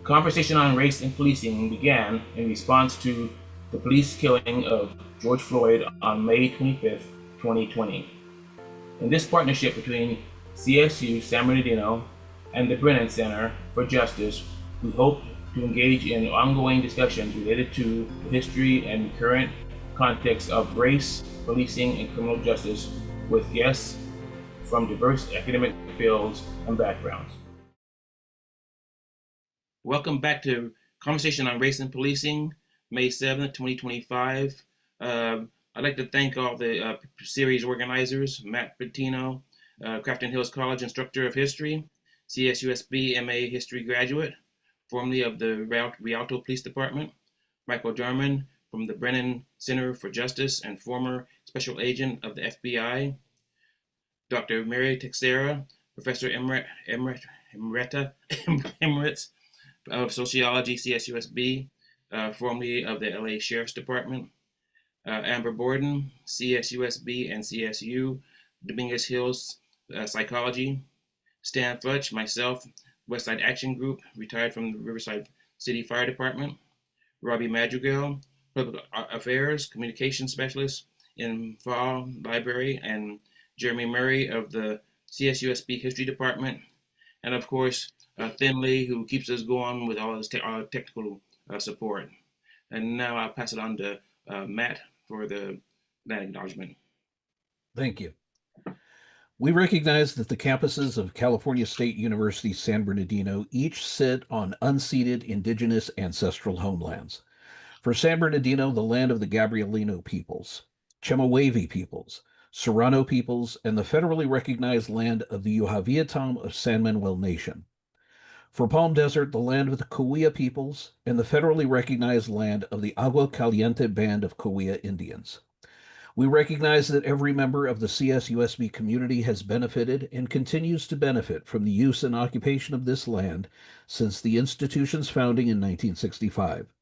conversation on race and policing began in response to the police killing of George Floyd on May 25th, 2020. In this partnership between CSU San Bernardino and the Brennan Center for Justice, we hope to engage in ongoing discussions related to the history and current context of race, policing, and criminal justice with guests from diverse academic fields and backgrounds. Welcome back to Conversation on Race and Policing, May 7th, 2025. I'd like to thank all the series organizers, Matt Bettino, Crafton Hills College Instructor of History, CSUSB MA History graduate, formerly of the Rialto Police Department, Michael Jarman from the Brennan Center for Justice and former Special Agent of the FBI, Dr. Mary Teixeira, Professor Emeritus of Sociology, CSUSB, formerly of the LA Sheriff's Department, Amber Borden, CSUSB and CSU, Dominguez Hills Psychology, Stan Futch, myself, Westside Action Group, retired from the Riverside City Fire Department, Robbie Madrigal, Public Affairs, Communications Specialist in Fall Library, and Jeremy Murray of the CSUSB History Department, and of course, Finley, who keeps us going with all his technical support. And now I'll pass it on to Matt for that acknowledgement. Thank you. We recognize that the campuses of California State University San Bernardino each sit on unceded indigenous ancestral homelands. For San Bernardino, the land of the Gabrielino peoples, Chemehuevi peoples, Serrano peoples, and the federally recognized land of the Yuhaviatam of San Manuel Nation. For Palm Desert, the land of the Cahuilla peoples, and the federally recognized land of the Agua Caliente Band of Cahuilla Indians. We recognize that every member of the CSUSB community has benefited and continues to benefit from the use and occupation of this land since the institution's founding in 1965.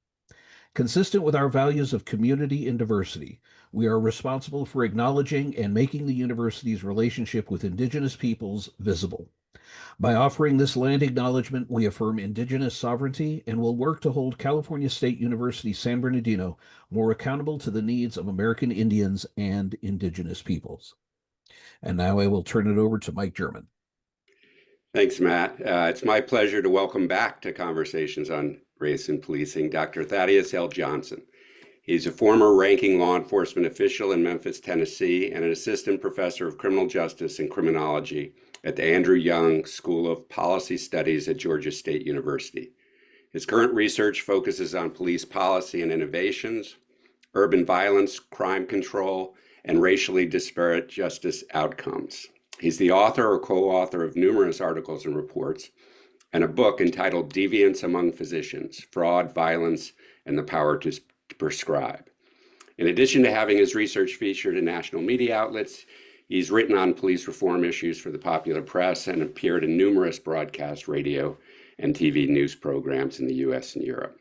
Consistent with our values of community and diversity, we are responsible for acknowledging and making the university's relationship with Indigenous peoples visible. By offering this land acknowledgement, we affirm Indigenous sovereignty and will work to hold California State University San Bernardino more accountable to the needs of American Indians and Indigenous peoples. And now I will turn it over to Mike Jarman. Thanks, Matt. It's my pleasure to welcome back to Conversations on Race and Policing Dr. Thaddeus L. Johnson. He's a former ranking law enforcement official in Memphis, Tennessee, and an assistant professor of criminal justice and criminology at the Andrew Young School of Policy Studies at Georgia State University. His current research focuses on police policy and innovations, urban violence, crime control, and racially disparate justice outcomes. He's the author or co-author of numerous articles and reports, and a book entitled Deviance Among Physicians: Fraud, Violence, and the Power to Prescribe. In addition to having his research featured in national media outlets, he's written on police reform issues for the popular press and appeared in numerous broadcast radio and TV news programs in the US and Europe.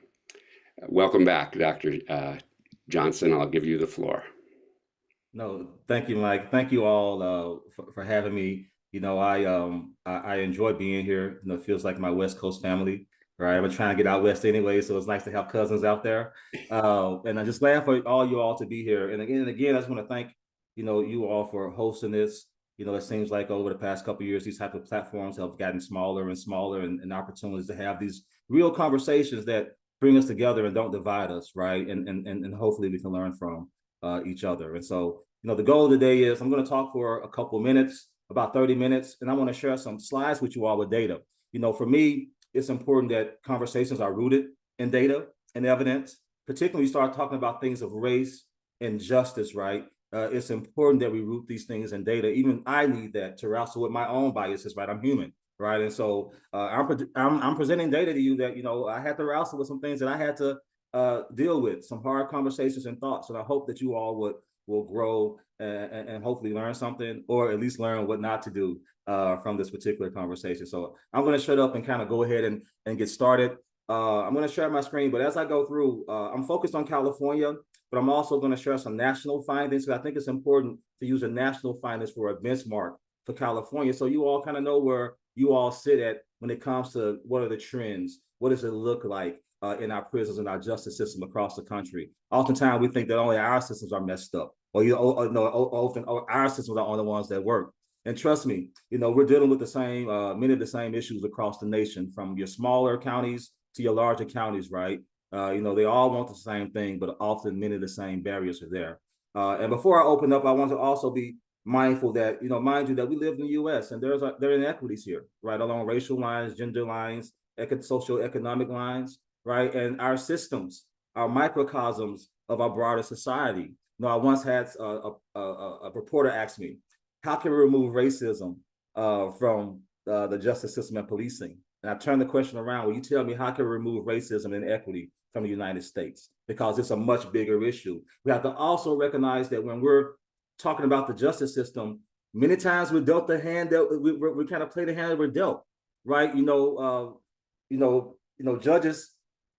Welcome back, Dr. Johnson. I'll give you the floor. No, thank you, Mike. Thank you all for having me. You know, I enjoy being here. You know, it feels like my West Coast family. Right, I'm trying to get out west anyway, so it's nice to have cousins out there. And I'm just glad for all you all to be here. And again, I just want to thank you all for hosting this. You know, it seems like over the past couple of years, these type of platforms have gotten smaller and smaller, and opportunities to have these real conversations that bring us together and don't divide us, right? And hopefully we can learn from each other. And so, the goal of the day is I'm going to talk for a couple of minutes, about 30 minutes, and I want to share some slides with you all with data. For me, it's important that conversations are rooted in data and evidence, particularly when you start talking about things of race and justice, right? It's important that we root these things in data. Even I need that to wrestle with my own biases, right? I'm human, right? And so I'm presenting data to you that, I had to wrestle with some things that I had to deal with, some hard conversations and thoughts. And I hope that you all will grow and hopefully learn something, or at least learn what not to do from this particular conversation. So I'm going to shut up and kind of go ahead and get started. I'm going to share my screen, but as I go through, I'm focused on California, but I'm also going to share some national findings, because I think it's important to use a national findings for a benchmark for California, so you all kind of know where you all sit at when it comes to what are the trends? What does it look like in our prisons and our justice system across the country? Oftentimes we think that only our systems are messed up, or often our systems are the only ones that work. And trust me, we're dealing with the same, many of the same issues across the nation, from your smaller counties to your larger counties, right? They all want the same thing, but often many of the same barriers are there. And before I open up, I want to also be mindful that, mind you, that we live in the U.S. and there are inequities here, right, along racial lines, gender lines, socioeconomic lines, right, and our systems are microcosms of our broader society. I once had a reporter ask me, how can we remove racism from the justice system and policing? And I turned the question around. Will you tell me how can we remove racism and inequity from the United States? Because it's a much bigger issue. We have to also recognize that when we're talking about the justice system, many times we're dealt the hand that we kind of play the hand that we're dealt, right? Judges,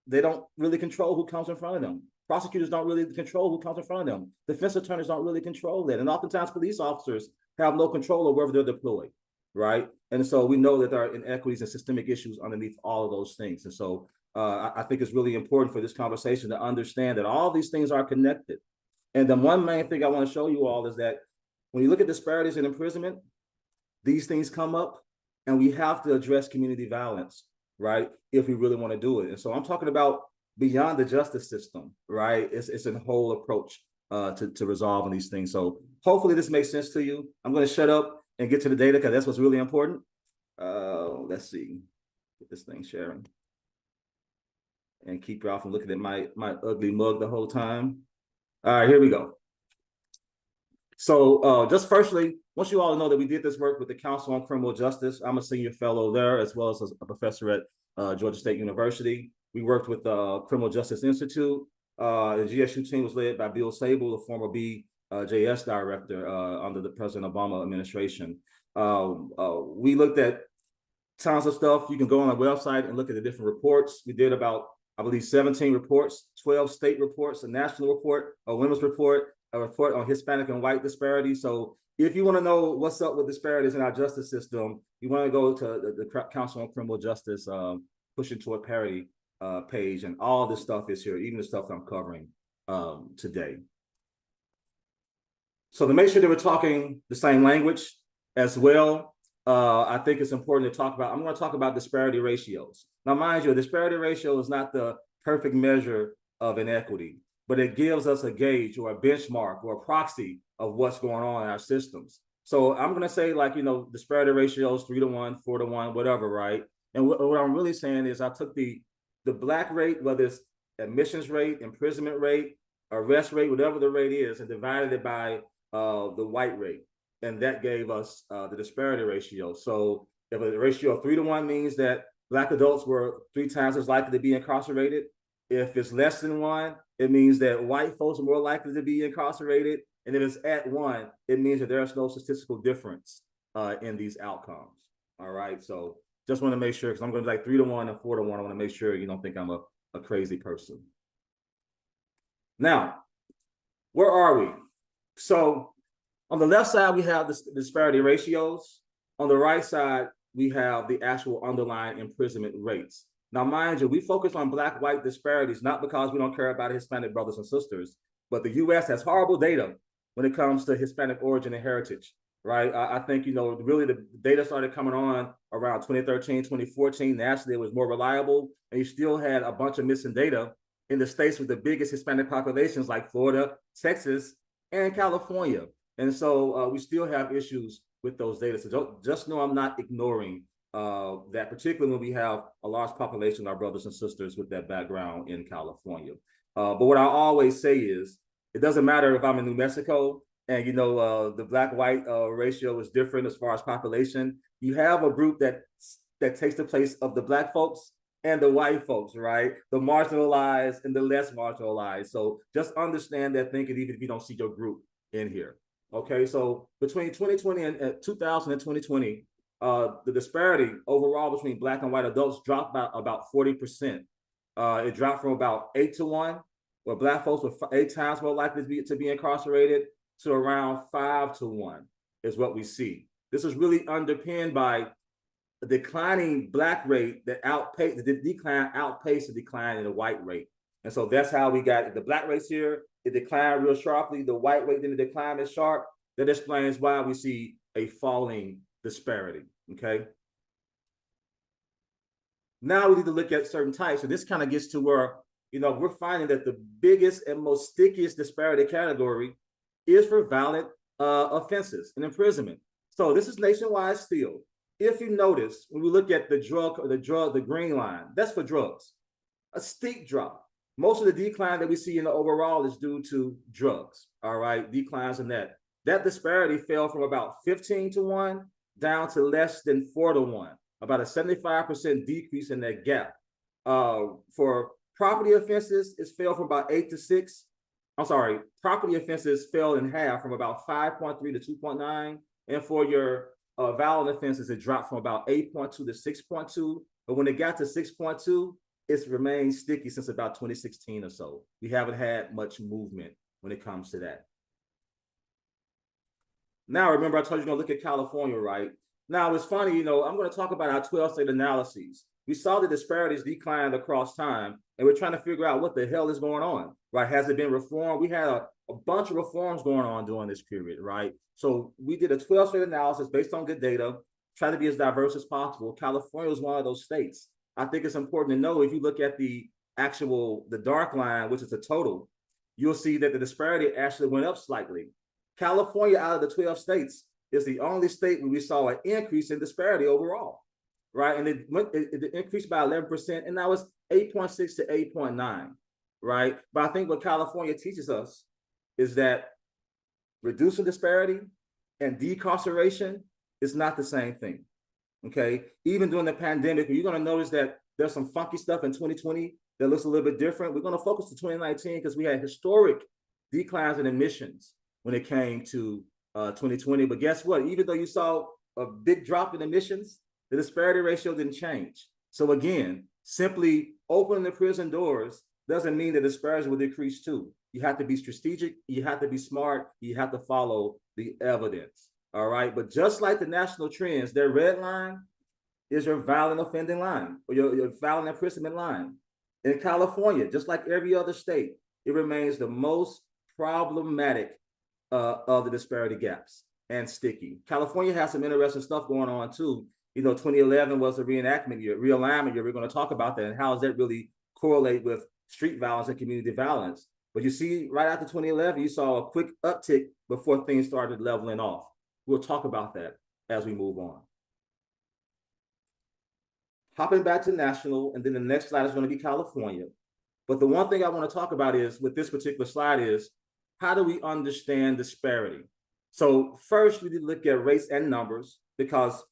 they don't really control who comes in front of them. Prosecutors don't really control who comes in front of them. Defense attorneys don't really control that. And oftentimes police officers have no control of wherever they're deployed, right? And so we know that there are inequities and systemic issues underneath all of those things. And so I think it's really important for this conversation to understand that all these things are connected. And the one main thing I want to show you all is that when you look at disparities in imprisonment, these things come up, and we have to address community violence, right, if we really want to do it. And so I'm talking about beyond the justice system, right? It's a whole approach to resolving these things. So hopefully this makes sense to you. I'm going to shut up and get to the data because that's what's really important. Let's see, get this thing sharing, and keep you off from looking at my ugly mug the whole time. All right, here we go. So just firstly, want you all to know that we did this work with the Council on Criminal Justice. I'm a senior fellow there, as well as a professor at Georgia State University. We worked with the Criminal Justice Institute. The GSU team was led by Bill Sable, the former BJS director under the President Obama administration. We looked at tons of stuff. You can go on our website and look at the different reports. We did about, I believe, 17 reports, 12 state reports, a national report, a women's report, a report on Hispanic and white disparities. So if you want to know what's up with disparities in our justice system, you want to go to the Council on Criminal Justice Pushing Toward Parity page, and all this stuff is here, even the stuff I'm covering today. So to make sure that we're talking the same language as well, I think it's important to talk about, I'm going to talk about disparity ratios. Now, mind you, a disparity ratio is not the perfect measure of inequity, but it gives us a gauge or a benchmark or a proxy of what's going on in our systems. So I'm going to say, like, disparity ratios 3-to-1, 4-to-1, whatever, right? And what I'm really saying is I took the Black rate, whether it's admissions rate, imprisonment rate, arrest rate, whatever the rate is, and divided it by the white rate. And that gave us the disparity ratio. So if a ratio of 3-to-1 means that Black adults were 3 times as likely to be incarcerated, if it's less than 1, it means that white folks are more likely to be incarcerated. And if it's at 1, it means that there's no statistical difference in these outcomes. All right. So just want to make sure, because I'm going to be like 3-to-1 and 4-to-1. I want to make sure you don't think I'm a crazy person. Now, where are we? So on the left side, we have the disparity ratios. On the right side, we have the actual underlying imprisonment rates. Now, mind you, we focus on Black-white disparities, not because we don't care about Hispanic brothers and sisters, but the U.S. has horrible data when it comes to Hispanic origin and heritage, right? I think, really the data started coming on around 2013, 2014. Nationally, it was more reliable, and you still had a bunch of missing data in the states with the biggest Hispanic populations like Florida, Texas, and California. And so we still have issues with those data. So just know I'm not ignoring that, particularly when we have a large population of our brothers and sisters with that background in California. But what I always say is, it doesn't matter if I'm in New Mexico and, the Black-white ratio is different as far as population. You have a group that takes the place of the Black folks and the white folks, right? The marginalized and the less marginalized. So just understand that thinking, even if you don't see your group in here. Okay, so between 2020 and 2000 and 2020, the disparity overall between Black and white adults dropped by about 40%. It dropped from about 8-to-1, where Black folks were 8 times more likely to be incarcerated, to around 5-to-1 is what we see. This is really underpinned by a declining black rate that outpaced the decline in the white rate. And so that's how we got the black rates here. It declined real sharply. The white rate didn't decline as sharp. That explains why we see a falling disparity. Okay. Now we need to look at certain types. So this kind of gets to where, we're finding that the biggest and most stickiest disparity category is for violent offenses and imprisonment. So this is nationwide still. If you notice, when we look at the green line, that's for drugs, a steep drop. Most of the decline that we see in the overall is due to drugs. All right, declines in that. That disparity fell from about 15-1 down to less than 4-1, about a 75% decrease in that gap. For property offenses, it fell from about 8-6. I'm sorry, property offenses fell in half from about 5.3 to 2.9. And for your violent offenses, it dropped from about 8.2 to 6.2. But when it got to 6.2, it's remained sticky since about 2016 or so. We haven't had much movement when it comes to that. Now, remember, I told you to look at California, right? Now, it's funny, I'm going to talk about our 12-state analyses. We saw the disparities decline across time, and we're trying to figure out what the hell is going on, right? Has it been reformed? We had a bunch of reforms going on during this period, right? So we did a 12-state analysis based on good data, try to be as diverse as possible. California was one of those states. I think it's important to know, if you look at the dark line, which is the total, you'll see that the disparity actually went up slightly. California, out of the 12 states, is the only state where we saw an increase in disparity overall, right? And it increased by 11%, and now it's 8.6 to 8.9, right? But I think what California teaches us is that reducing disparity and decarceration is not the same thing, okay? Even during the pandemic, you're going to notice that there's some funky stuff in 2020 that looks a little bit different. We're going to focus to 2019 because we had historic declines in emissions when it came to 2020. But guess what? Even though you saw a big drop in emissions, the disparity ratio didn't change. So again, simply opening the prison doors doesn't mean the disparity will decrease too. You have to be strategic, you have to be smart, you have to follow the evidence. All right. But just like the national trends, their red line is your violent offending line, or your violent imprisonment line. In California, just like every other state, it remains the most problematic of the disparity gaps and sticky. California has some interesting stuff going on too. 2011 was a reenactment year, realignment year. We're going to talk about that and how does that really correlate with street violence and community violence. But you see, right after 2011, you saw a quick uptick before things started leveling off. We'll talk about that as we move on. Hopping back to national, and then the next slide is going to be California. But the one thing I want to talk about is, with this particular slide, is how do we understand disparity? So first, we need to look at race and numbers, because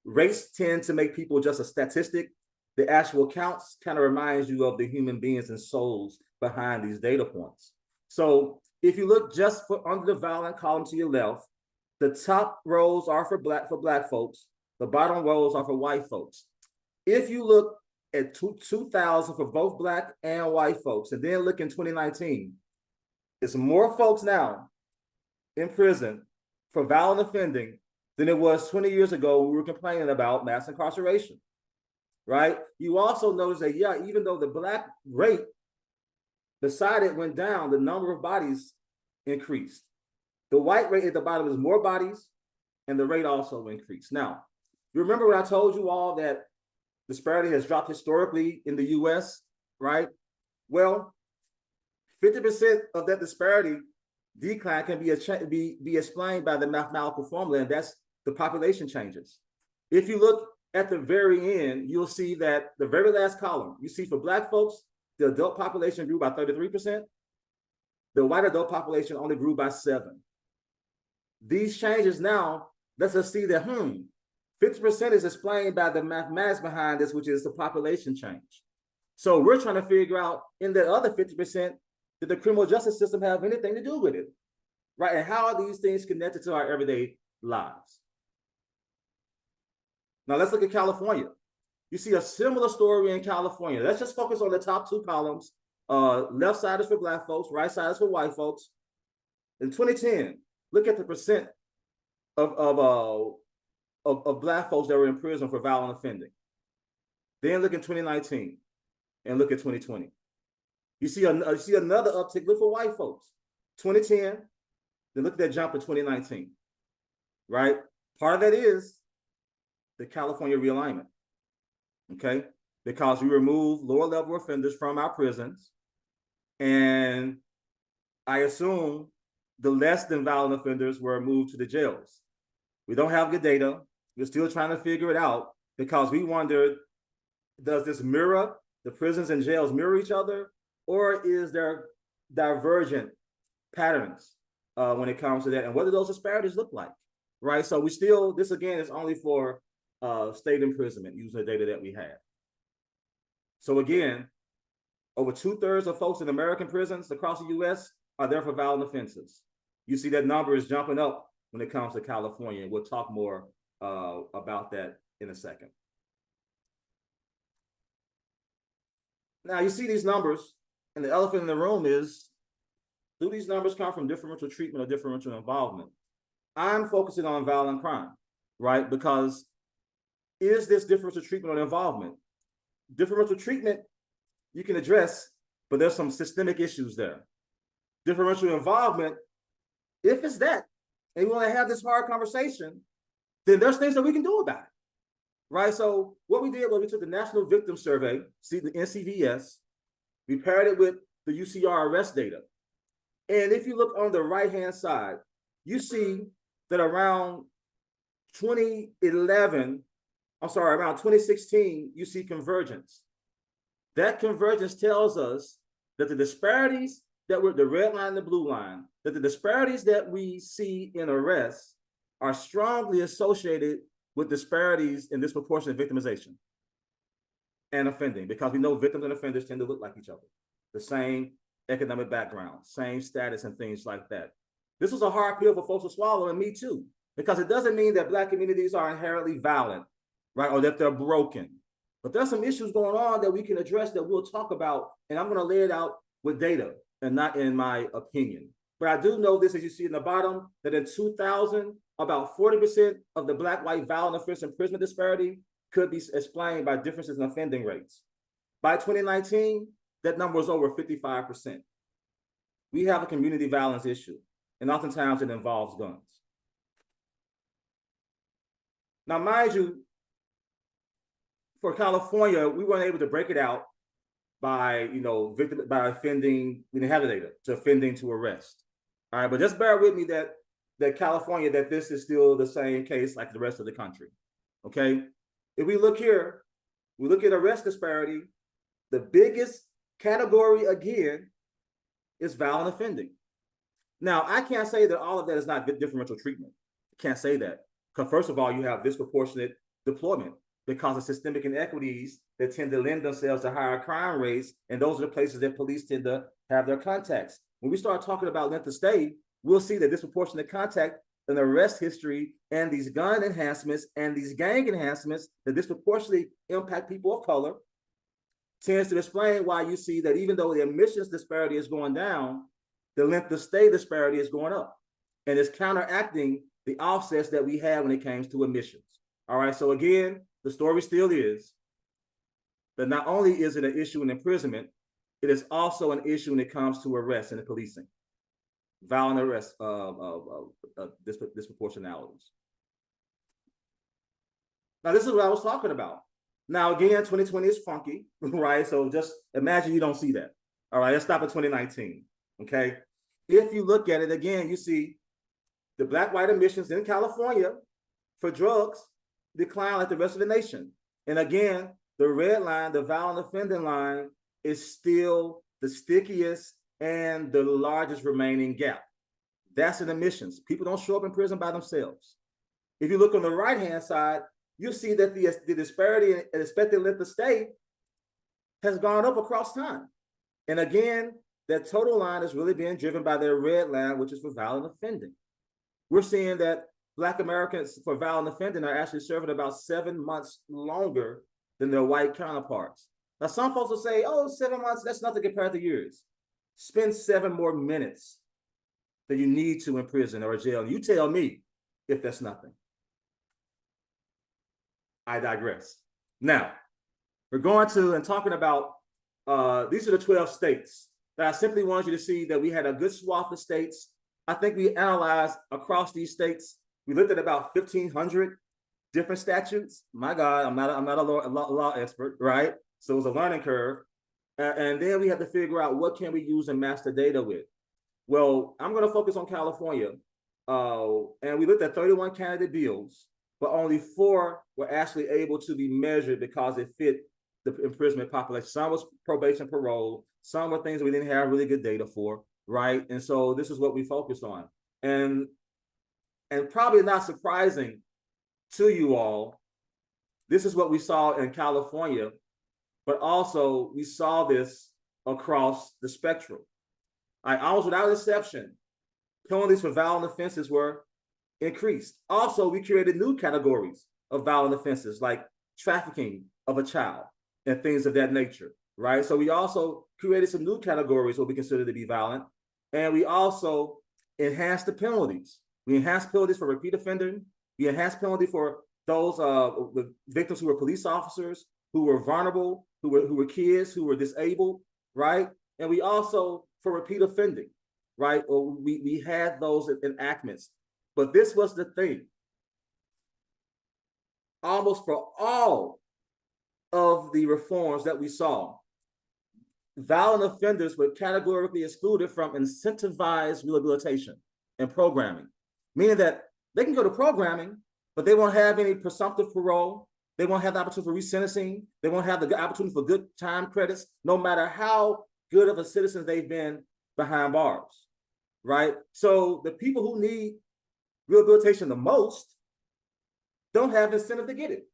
race tends to make people just a statistic. The actual counts kind of reminds you of the human beings and souls behind these data points. So if you look just under the violent column to your left, the top rows are for black folks. The bottom rows are for white folks. If you look at 2000 for both black and white folks, and then look in 2019, it's more folks now in prison for violent offending than it was 20 years ago when we were complaining about mass incarceration, right? You also notice that, yeah, even though the black rate, beside it went down, the number of bodies increased. The white rate at the bottom is more bodies, and the rate also increased. Now, you remember when I told you all that disparity has dropped historically in the US, right? Well, 50% of that disparity decline can be explained by the mathematical formula, and that's the population changes. If you look at the very end, you'll see that the very last column, you see for black folks, the adult population grew by 33%. The white adult population only grew by 7%. These changes now, let's just see that 50% is explained by the mathematics behind this, which is the population change. So we're trying to figure out, in the other 50%, did the criminal justice system have anything to do with it, right? And how are these things connected to our everyday lives? Now let's look at California. You see a similar story in California. Let's just focus on the top two columns. Left side is for black folks, right side is for white folks. In 2010, look at the percent of of Black folks that were in prison for violent offending. Then look at 2019 and look at 2020. You see another uptick. Look for white folks. 2010, then look at that jump in 2019, right? Part of that is the California realignment, okay? Because we remove lower level offenders from our prisons, and I assume the less than violent offenders were moved to the jails. We don't have good data. We're still trying to figure it out because we wondered, does this mirror, the prisons and jails mirror each other, or is there divergent patterns when it comes to that? And what do those disparities look like, right? So we still, this again is only for state imprisonment using the data that we have. So again, over 2/3 of folks in American prisons across the US are there for violent offenses. You see that number is jumping up when it comes to California. We'll talk more about that in a second. Now you see these numbers, and the elephant in the room is, do these numbers come from differential treatment or differential involvement? I'm focusing on violent crime, right? Because is this differential treatment or involvement? Differential treatment you can address, but there's some systemic issues there. Differential involvement, if it's that, and we want to have this hard conversation, then there's things that we can do about it, right? So what we did was we took the National Victim Survey, see the NCVS, we paired it with the UCR arrest data. And if you look on the right-hand side, you see that around 2016, you see convergence. That convergence tells us that the disparities that were the red line and the blue line, that the disparities that we see in arrests are strongly associated with disparities in disproportionate victimization and offending, because we know victims and offenders tend to look like each other, the same economic background, same status and things like that. This was a hard pill for folks to swallow, and me too, because it doesn't mean that Black communities are inherently violent, right, or that they're broken. But there's some issues going on that we can address that we'll talk about, and I'm going to lay it out with data and not in my opinion. But I do know this, as you see in the bottom, that in 2000, about 40% of the Black-white violent offense imprisonment disparity could be explained by differences in offending rates. By 2019, that number was over 55%. We have a community violence issue, and oftentimes it involves guns. Now, mind you, for California, we weren't able to break it out by, by offending. We didn't have the data to offending to arrest. All right, but just bear with me that California, that this is still the same case like the rest of the country. Okay, if we look here, we look at arrest disparity. The biggest category again is violent offending. Now, I can't say that all of that is not differential treatment. I can't say that, because first of all, you have disproportionate deployment because of systemic inequities that tend to lend themselves to higher crime rates, and those are the places that police tend to have their contacts. When we start talking about length of stay, we'll see that disproportionate contact and arrest history and these gun enhancements and these gang enhancements that disproportionately impact people of color tends to explain why you see that even though the admissions disparity is going down, the length of stay disparity is going up. And it's counteracting the offsets that we have when it comes to admissions. All right, so again, the story still is that not only is it an issue in imprisonment, it is also an issue when it comes to arrests and policing. Violent arrests, disproportionalities. Now, this is what I was talking about. Now, again, 2020 is funky, right? So just imagine you don't see that. All right, let's stop at 2019, okay? If you look at it again, you see the Black-white admissions in California for drugs decline like the rest of the nation. And again, the red line, the violent offending line, is still the stickiest and the largest remaining gap. That's in admissions. People don't show up in prison by themselves. If you look on the right-hand side, you'll see that the disparity in expected length of stay has gone up across time. And again, that total line is really being driven by their red line, which is for violent offending. We're seeing that Black Americans for violent offending are actually serving about 7 months longer than their white counterparts. Now, some folks will say, oh, 7 months, that's nothing compared to years. Spend 7 more minutes than you need to in prison or jail. You tell me if that's nothing. I digress. Now, we're going to and talking about, these are the 12 states that I simply wanted you to see that we had a good swath of states. I think we analyzed across these states, we looked at about 1,500 different statutes. My God, I'm not a law expert, right? So it was a learning curve. And then we had to figure out what can we use and master data with. Well, I'm going to focus on California. And we looked at 31 candidate bills, but only 4 were actually able to be measured because it fit the imprisonment population. Some was probation, parole. Some were things we didn't have really good data for, right? And so this is what we focused on. And probably not surprising to you all, this is what we saw in California, but also we saw this across the spectrum. Almost without exception, penalties for violent offenses were increased. Also, we created new categories of violent offenses like trafficking of a child and things of that nature, right? So we also created some new categories what we consider to be violent. And we also enhanced the penalties. We enhanced penalties for repeat offending. We enhanced penalty for those with victims who were police officers, who were vulnerable, who were kids, who were disabled, right? And we also, for repeat offending, right? Or we had those enactments. But this was the thing. Almost for all of the reforms that we saw, violent offenders were categorically excluded from incentivized rehabilitation and programming, meaning that they can go to programming, but they won't have any presumptive parole. They won't have the opportunity for resentencing. They won't have the opportunity for good time credits, no matter how good of a citizen they've been behind bars, right? So the people who need rehabilitation the most don't have incentive to get it.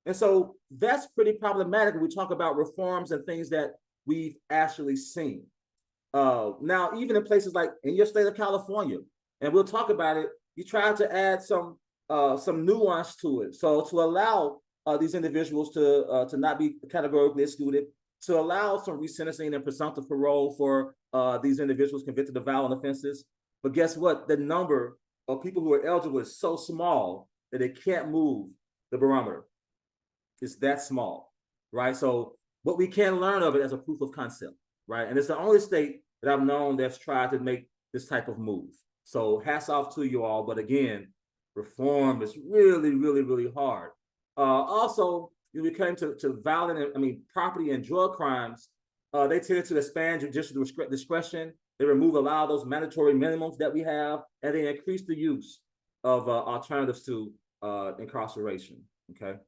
And so that's pretty problematic when we talk about reforms and things that we've actually seen. Now, even in places like in your state of California, and we'll talk about it, you try to add some nuance to it. So to allow these individuals to not be categorically excluded, to allow some resentencing and presumptive parole for these individuals convicted of violent offenses. But guess what? The number of people who are eligible is so small that it can't move the barometer. It's that small, right? So what we can learn of it as a proof of concept, right? And it's the only state that I've known that's tried to make this type of move. So hats off to you all. But again, reform is really, really, really hard. Also, when it came to violent, property and drug crimes, they tended to expand judicial discretion. They remove a lot of those mandatory minimums that we have, and they increase the use of alternatives to incarceration, okay?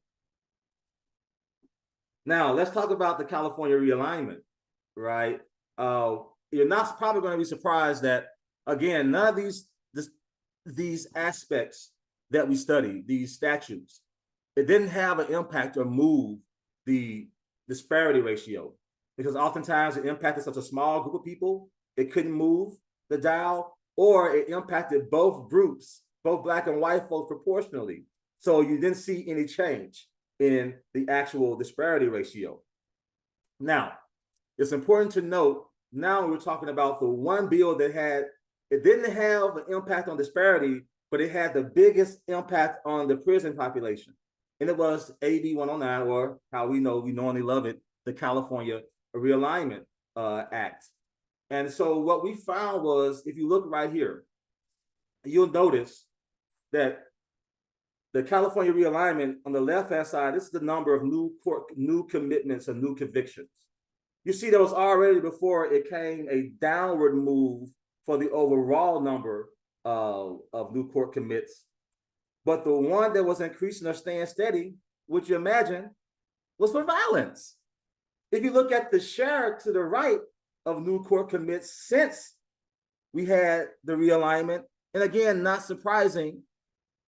Now, let's talk about the California realignment, right? You're not probably going to be surprised that, again, none of these aspects that we study, these statutes, it didn't have an impact or move the disparity ratio, because oftentimes it impacted such a small group of people, it couldn't move the dial, or it impacted both groups, both Black and white folks proportionally. So you didn't see any change in the actual disparity ratio. Now, it's important to note, now we're talking about the one bill that it didn't have an impact on disparity, but it had the biggest impact on the prison population. And it was AB 109, or how we normally love it, the California Realignment Act. And so what we found was, if you look right here, you'll notice that the California realignment on the left-hand side, this is the number of new commitments and new convictions. You see there was already, before it came, a downward move for the overall number of new court commits. But the one that was increasing or staying steady, which you imagine, was for violence. If you look at the share to the right of new court commits since we had the realignment, and again, not surprising,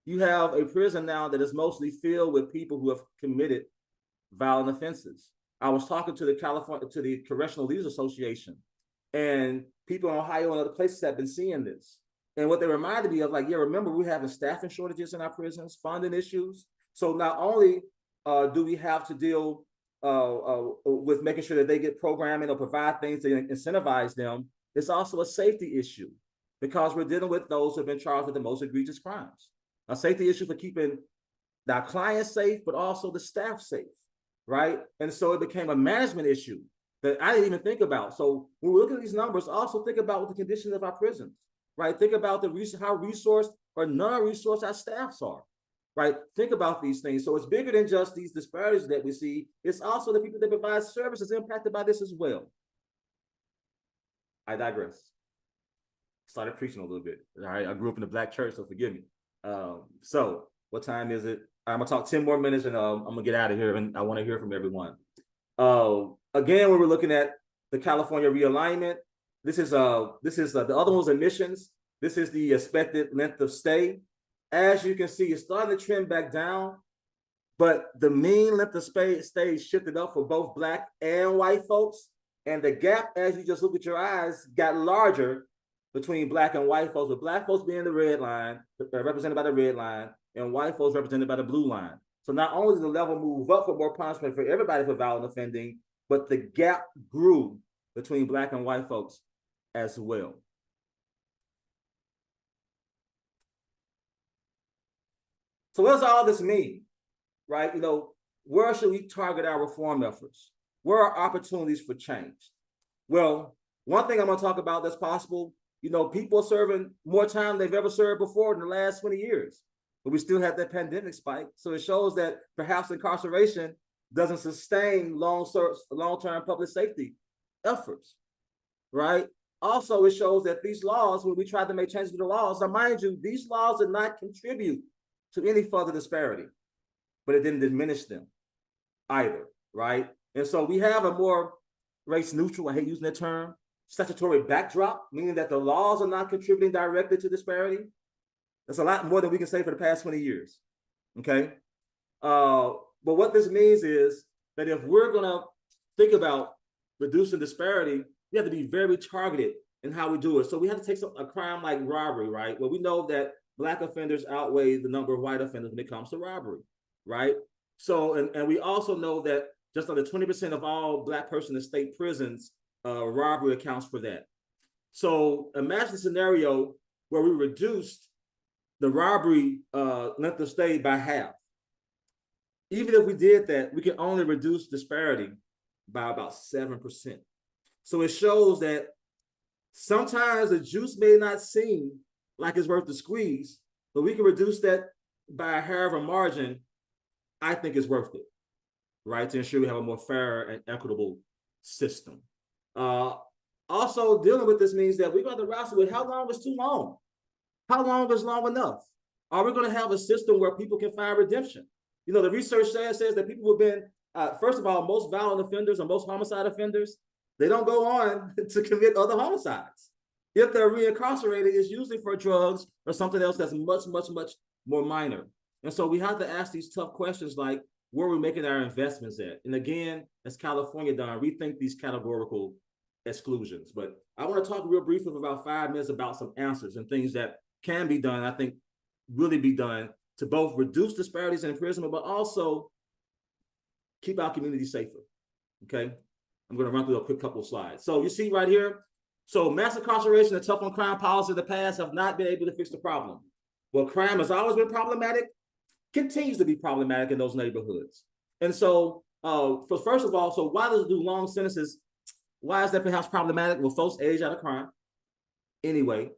you have a prison now that is mostly filled with people who have committed violent offenses. I was talking to the Correctional Leaders Association, and people in Ohio and other places have been seeing this. And what they reminded me of, like, yeah, remember we're having staffing shortages in our prisons, funding issues. So not only do we have to deal with making sure that they get programming or provide things to incentivize them, it's also a safety issue, because we're dealing with those who have been charged with the most egregious crimes. A safety issue for keeping our clients safe, but also the staff safe, right? And so it became a management issue that I didn't even think about. So when we look at these numbers, also think about what the condition of our prisons, right? Think about how resourced or non-resourced our staffs are, right? Think about these things. So it's bigger than just these disparities that we see. It's also the people that provide services impacted by this as well. I digress. Started preaching a little bit. All right, I grew up in the Black church, so forgive me. So what time is it? I'm gonna talk 10 more minutes and I'm gonna get out of here, and I want to hear from everyone. Again, when we're looking at the California realignment, this is the other one's admissions. This is the expected length of stay. As you can see, it's starting to trend back down, but the mean length of stay shifted up for both Black and white folks. And the gap, as you just look at your eyes, got larger between Black and white folks, with Black folks being the red line, represented by the red line, and white folks represented by the blue line. So not only did the level move up for more punishment for everybody for violent offending, but the gap grew between Black and white folks as well. So what does all this mean, right? You know, where should we target our reform efforts? Where are opportunities for change? Well, one thing I'm going to talk about that's possible, you know, people are serving more time than they've ever served before in the last 20 years, but we still have that pandemic spike. So it shows that perhaps incarceration doesn't sustain long-term public safety efforts, right? Also, it shows that these laws, when we tried to make changes to the laws, now mind you, these laws did not contribute to any further disparity, but it didn't diminish them either, right? And so we have a more race neutral, I hate using that term, statutory backdrop, meaning that the laws are not contributing directly to disparity. That's a lot more than we can say for the past 20 years, okay? But what this means is that if we're gonna think about reducing disparity, we have to be very targeted in how we do it. So we have to take a crime like robbery, right? Well, we know that Black offenders outweigh the number of white offenders when it comes to robbery, right? So, and we also know that just under 20% of all Black persons in state prisons, robbery accounts for that. So imagine a scenario where we reduced the robbery length of stay by half. Even if we did that, we can only reduce disparity by about 7%. So it shows that sometimes the juice may not seem like it's worth the squeeze, but we can reduce that by however margin I think is worth it, right? To ensure we have a more fair and equitable system. Also, dealing with this means that we're going to wrestle with how long is too long? How long is long enough? Are we going to have a system where people can find redemption? You know, the research says that people who've been, first of all, most violent offenders or most homicide offenders, they don't go on to commit other homicides. If they're reincarcerated, it's usually for drugs or something else that's much, much, much more minor. And so we have to ask these tough questions like, where are we making our investments at? And again, as California done, rethink these categorical exclusions. But I want to talk real briefly for about 5 minutes about some answers and things that can be done, I think really be done to both reduce disparities in imprisonment, but also keep our community safer, okay? I'm gonna run through a quick couple of slides. So you see right here, so mass incarceration and tough on crime policy of the past have not been able to fix the problem. Well, crime has always been problematic, continues to be problematic in those neighborhoods. And so, first of all, so why does it do long sentences? Why is that perhaps problematic? Well, folks age out of crime anyway.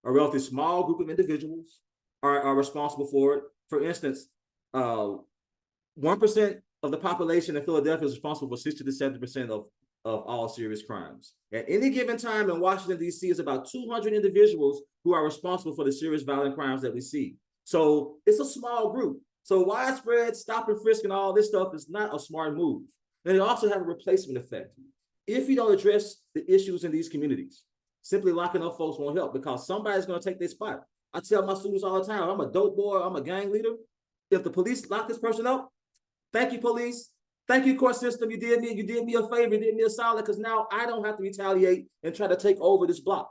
A relatively small group of individuals are responsible for it. For instance, 1% of the population in Philadelphia is responsible for 60 to 70% of all serious crimes. At any given time in Washington, D.C., is about 200 individuals who are responsible for the serious violent crimes that we see. So it's a small group. So widespread stop and frisk and all this stuff is not a smart move. And they also have a replacement effect. If you don't address the issues in these communities, simply locking up folks won't help because somebody's going to take their spot. I tell my students all the time, I'm a dope boy, I'm a gang leader. If the police lock this person up, thank you, police. Thank you, court system. You did me a favor, you did me a solid, because now I don't have to retaliate and try to take over this block,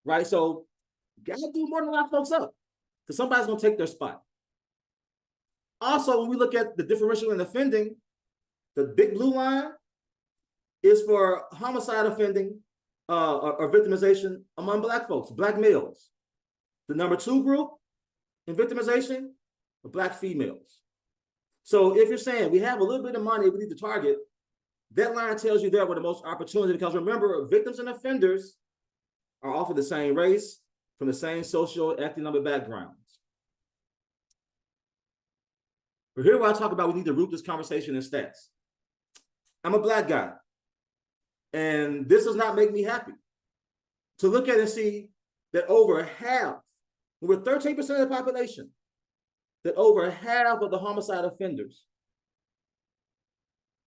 right? So you gotta do more than lock folks up, because somebody's gonna take their spot. Also, when we look at the differential in offending, the big blue line is for homicide offending or victimization among Black folks, Black males. The number 2 group in victimization are Black females. So if you're saying we have a little bit of money we need to target, that line tells you there where the most opportunity, because remember, victims and offenders are often the same race, from the same social economic backgrounds. But here where I talk about we need to root this conversation in stats. I'm a Black guy, and this does not make me happy to look at and see that over half, we're 13% of the population, that over half of the homicide offenders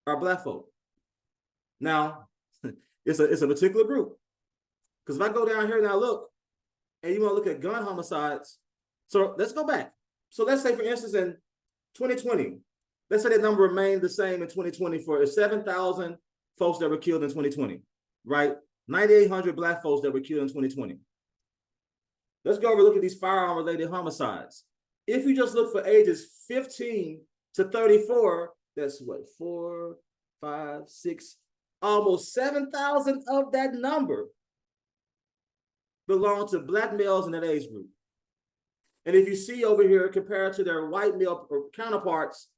are Black folk. Now, it's a particular group. Because if I go down here and I look, and you want to look at gun homicides, so let's go back. So let's say, for instance, in 2020, let's say that number remained the same in 2020 for 7,000 folks that were killed in 2020, right? 9,800 Black folks that were killed in 2020. Let's go over and look at these firearm-related homicides. If you just look for ages 15 to 34, that's what, 4, 5, 6, almost 7,000 of that number belong to Black males in that age group. And if you see over here, compared to their white male counterparts,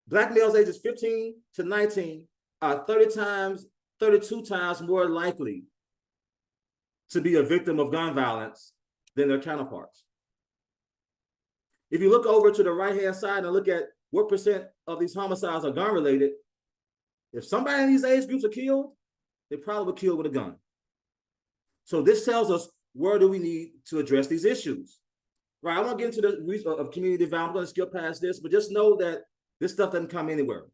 Black males ages 15 to 19 are 32 times more likely to be a victim of gun violence than their counterparts. If you look over to the right-hand side and look at what percent of these homicides are gun-related, if somebody in these age groups are killed, they probably were killed with a gun. So this tells us, where do we need to address these issues? Right, I won't get into the reason of community violence. I'm going to skip past this, but just know that this stuff doesn't come anywhere.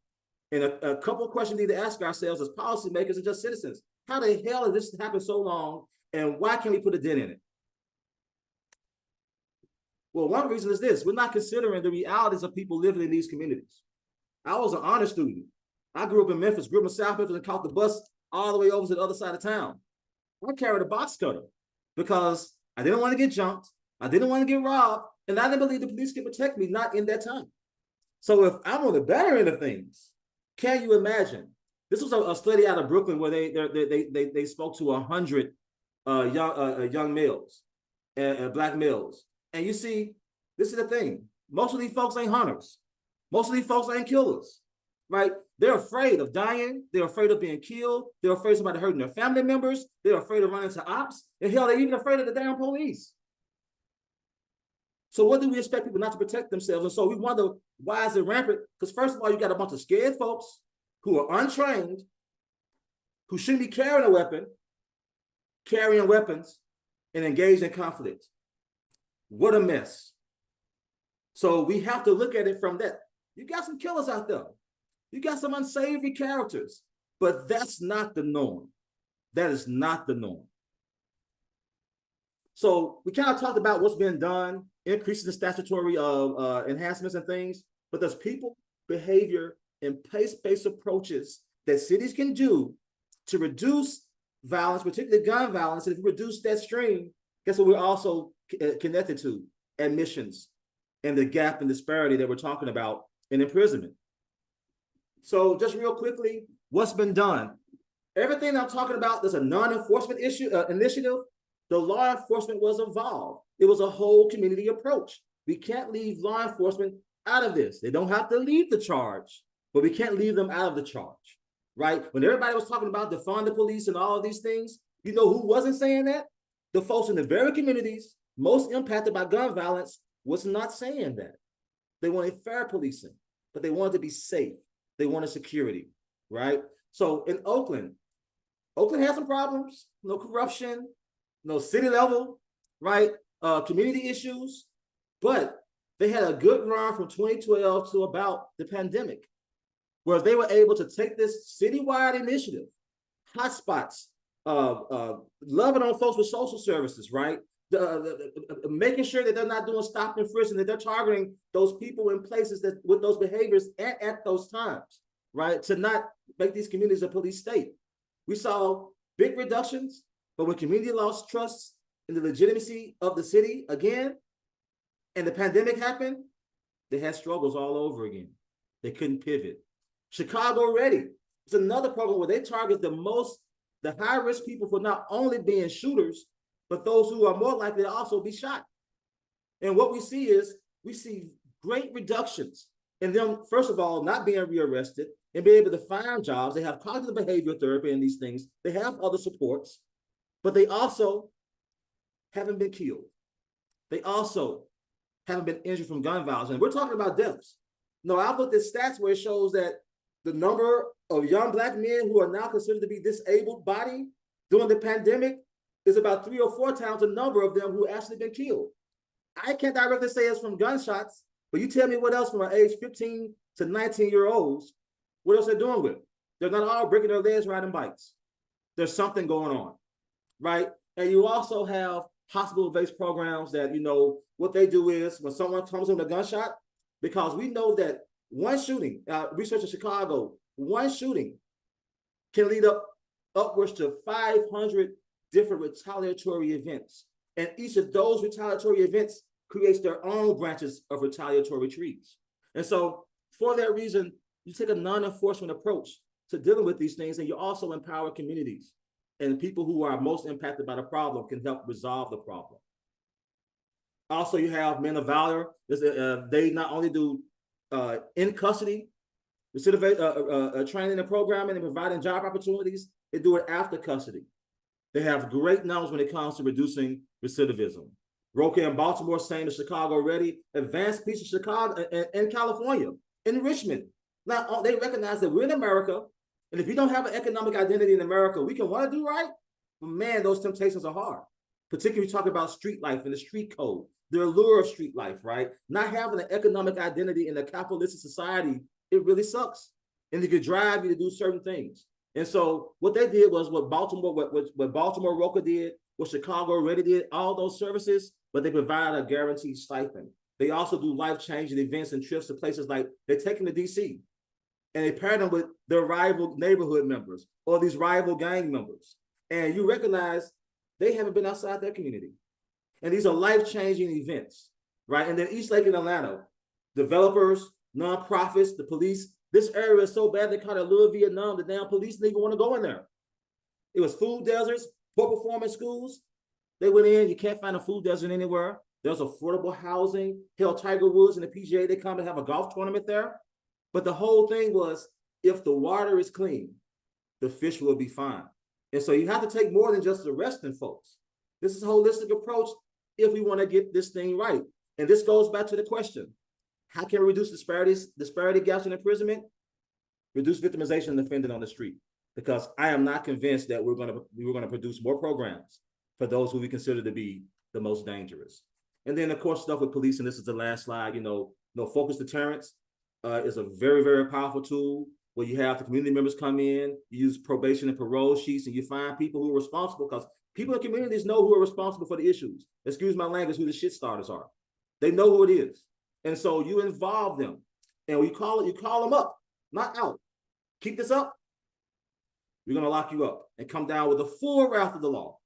And a couple of questions we need to ask ourselves as policymakers and just citizens. How the hell has this happened so long, and why can't we put a dent in it? Well, one reason is this: we're not considering the realities of people living in these communities. I was an honor student. I grew up in Memphis, grew up in South Memphis, and caught the bus all the way over to the other side of town. I carried a box cutter because I didn't want to get jumped, I didn't want to get robbed, and I didn't believe the police could protect me, not in that time. So if I'm on the better end of things, can you imagine? This was a study out of Brooklyn where they spoke to 100 young males, Black males. And you see, this is the thing. Most of these folks ain't hunters. Most of these folks ain't killers, right? They're afraid of dying. They're afraid of being killed. They're afraid of somebody hurting their family members. They're afraid of running to ops. And hell, they're even afraid of the damn police. So what do we expect people not to protect themselves? And so we wonder, why is it rampant? Because first of all, you got a bunch of scared folks who are untrained, who shouldn't be carrying a weapon, carrying weapons, and engaged in conflict. What a mess. So we have to look at it from that. You got some killers out there. You got some unsavory characters, but that's not the norm. That is not the norm. So we kind of talked about what's been done, increasing the statutory enhancements and things, but there's people, behavior, and place-based approaches that cities can do to reduce violence, particularly gun violence. And if we reduce that stream, guess what we're also connected to? Admissions and the gap and disparity that we're talking about in imprisonment. So just real quickly, what's been done? Everything I'm talking about, there's a non-enforcement initiative. The law enforcement was involved. It was a whole community approach. We can't leave law enforcement out of this. They don't have to lead the charge, but we can't leave them out of the charge, right? When everybody was talking about defund the police and all of these things, you know who wasn't saying that? The folks in the very communities most impacted by gun violence was not saying that. They wanted fair policing, but they wanted to be safe. They wanted security, right? So in Oakland has some problems, no corruption, no city level, right? Community issues, but they had a good run from 2012 to about the pandemic, where they were able to take this citywide initiative, hotspots, loving on folks with social services, right? Making sure that they're not doing stop and frisk, and that they're targeting those people in places that with those behaviors at those times, right? To not make these communities a police state. We saw big reductions, but when community lost trust in the legitimacy of the city again, and the pandemic happened, they had struggles all over again. They couldn't pivot. Chicago Ready. It's another program where they target the high-risk people for not only being shooters, but those who are more likely to also be shot. And what we see is, we see great reductions and them, first of all, not being rearrested and being able to find jobs. They have cognitive behavior therapy and these things. They have other supports, but they also haven't been killed. They also haven't been injured from gun violence. And we're talking about deaths. No, I've looked at stats where it shows that the number of young Black men who are now considered to be disabled body during the pandemic is about 3 or 4 times the number of them who actually been killed. I can't directly say it's from gunshots, but you tell me what else from our age 15 to 19-year-olds, what else they're doing with it? They're not all breaking their legs riding bikes. There's something going on, right? And you also have hospital-based programs that, you know, what they do is when someone comes with a gunshot, because we know that one shooting, research in Chicago, one shooting can lead upwards to 500 different retaliatory events. And each of those retaliatory events creates their own branches of retaliatory trees. And so for that reason, you take a non-enforcement approach to dealing with these things, and you also empower communities. And people who are most impacted by the problem can help resolve the problem. Also, you have men of valor. They not only do in custody training and programming and providing job opportunities, they do it after custody. They have great knowledge when it comes to reducing recidivism. Roca in Baltimore, same as Chicago already. Advanced Peace in Chicago and California, in Richmond. Now, they recognize that we're in America, and if you don't have an economic identity in America, we can want to do right, but man, those temptations are hard. Particularly talk about street life and the street code, the allure of street life, right? Not having an economic identity in a capitalistic society, it really sucks. And it could drive you to do certain things. And so what they did was what Baltimore Roca did, what Chicago already did, all those services, but they provide a guaranteed stipend. They also do life-changing events and trips to places like they take them to DC, and they pair them with their rival neighborhood members or these rival gang members. And you recognize they haven't been outside their community. And these are life-changing events, right? And then East Lake in Atlanta, developers, nonprofits, the police, this area is so bad they call it Little Vietnam, the damn police didn't even want to go in there. It was food deserts, poor performance schools. They went in, you can't find a food desert anywhere. There's affordable housing. Hell, Tiger Woods and the PGA, they come to have a golf tournament there. But the whole thing was, if the water is clean, the fish will be fine. And so you have to take more than just arresting folks. This is a holistic approach if we want to get this thing right. And this goes back to the question, how can we reduce disparity gaps in imprisonment? Reduce victimization and offending on the street. Because I am not convinced that we're going to produce more programs for those who we consider to be the most dangerous. And then, of course, stuff with police, and this is the last slide, focused deterrence is a very, very powerful tool where you have the community members come in, you use probation and parole sheets, and you find people who are responsible, because people in communities know who are responsible for the issues. Excuse my language, who the shit starters are. They know who it is. And so you involve them, and you call them up, not out. Keep this up, we're going to lock you up and come down with the full wrath of the law.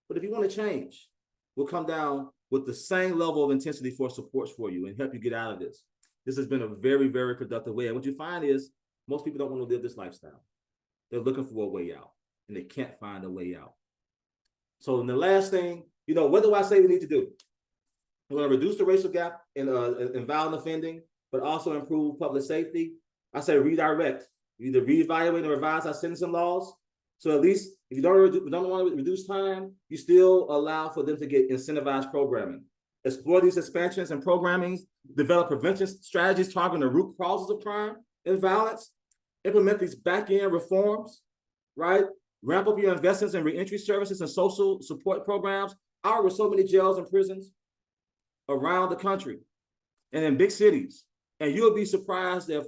But if you want to change, we'll come down with the same level of intensity for supports for you and help you get out of this. This has been a very, very productive way. And what you find is most people don't want to live this lifestyle. They're looking for a way out, and they can't find a way out. So in the last thing, what do I say we need to do? We're going to reduce the racial gap in violent offending, but also improve public safety. I say redirect. Either reevaluate or revise our sentencing laws. So at least if you don't want to reduce time, you still allow for them to get incentivized programming. Explore these expansions and programming, develop prevention strategies targeting the root causes of crime and violence, implement these back-end reforms, right? Ramp up your investments in reentry services and social support programs. There are so many jails and prisons around the country and in big cities. And you'll be surprised if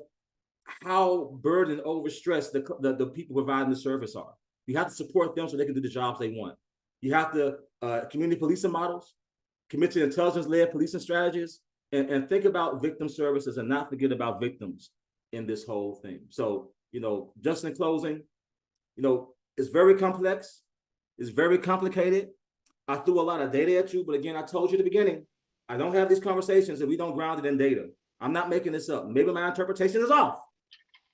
how burdened, overstressed the people providing the service are. You have to support them so they can do the jobs they want. You have to community policing models, commit to intelligence-led policing strategies, and think about victim services and not forget about victims in this whole thing. So, just in closing, it's very complex. It's very complicated. I threw a lot of data at you, but again, I told you at the beginning, I don't have these conversations if we don't ground it in data. I'm not making this up. Maybe my interpretation is off.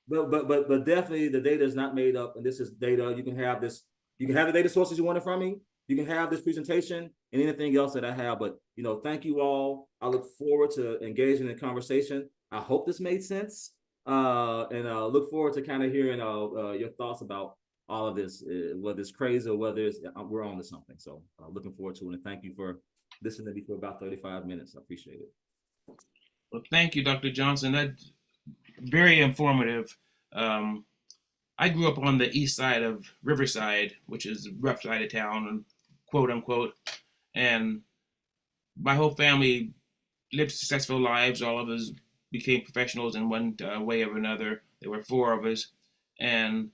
But definitely the data is not made up, and this is data. You can have this, you can have the data sources you wanted from me, you can have this presentation and anything else that I have. But thank you all. I look forward to engaging in conversation. I hope this made sense. And look forward to kind of hearing your thoughts about all of this, whether it's crazy or whether it's, we're on to something. So looking forward to it. And thank you for listening to me for about 35 minutes. I appreciate it. Well, thank you, Dr. Johnson. That's very informative. I grew up on the east side of Riverside, which is a rough side of town, quote unquote, and my whole family lived successful lives. All of us became professionals in one way or another. There were four of us, and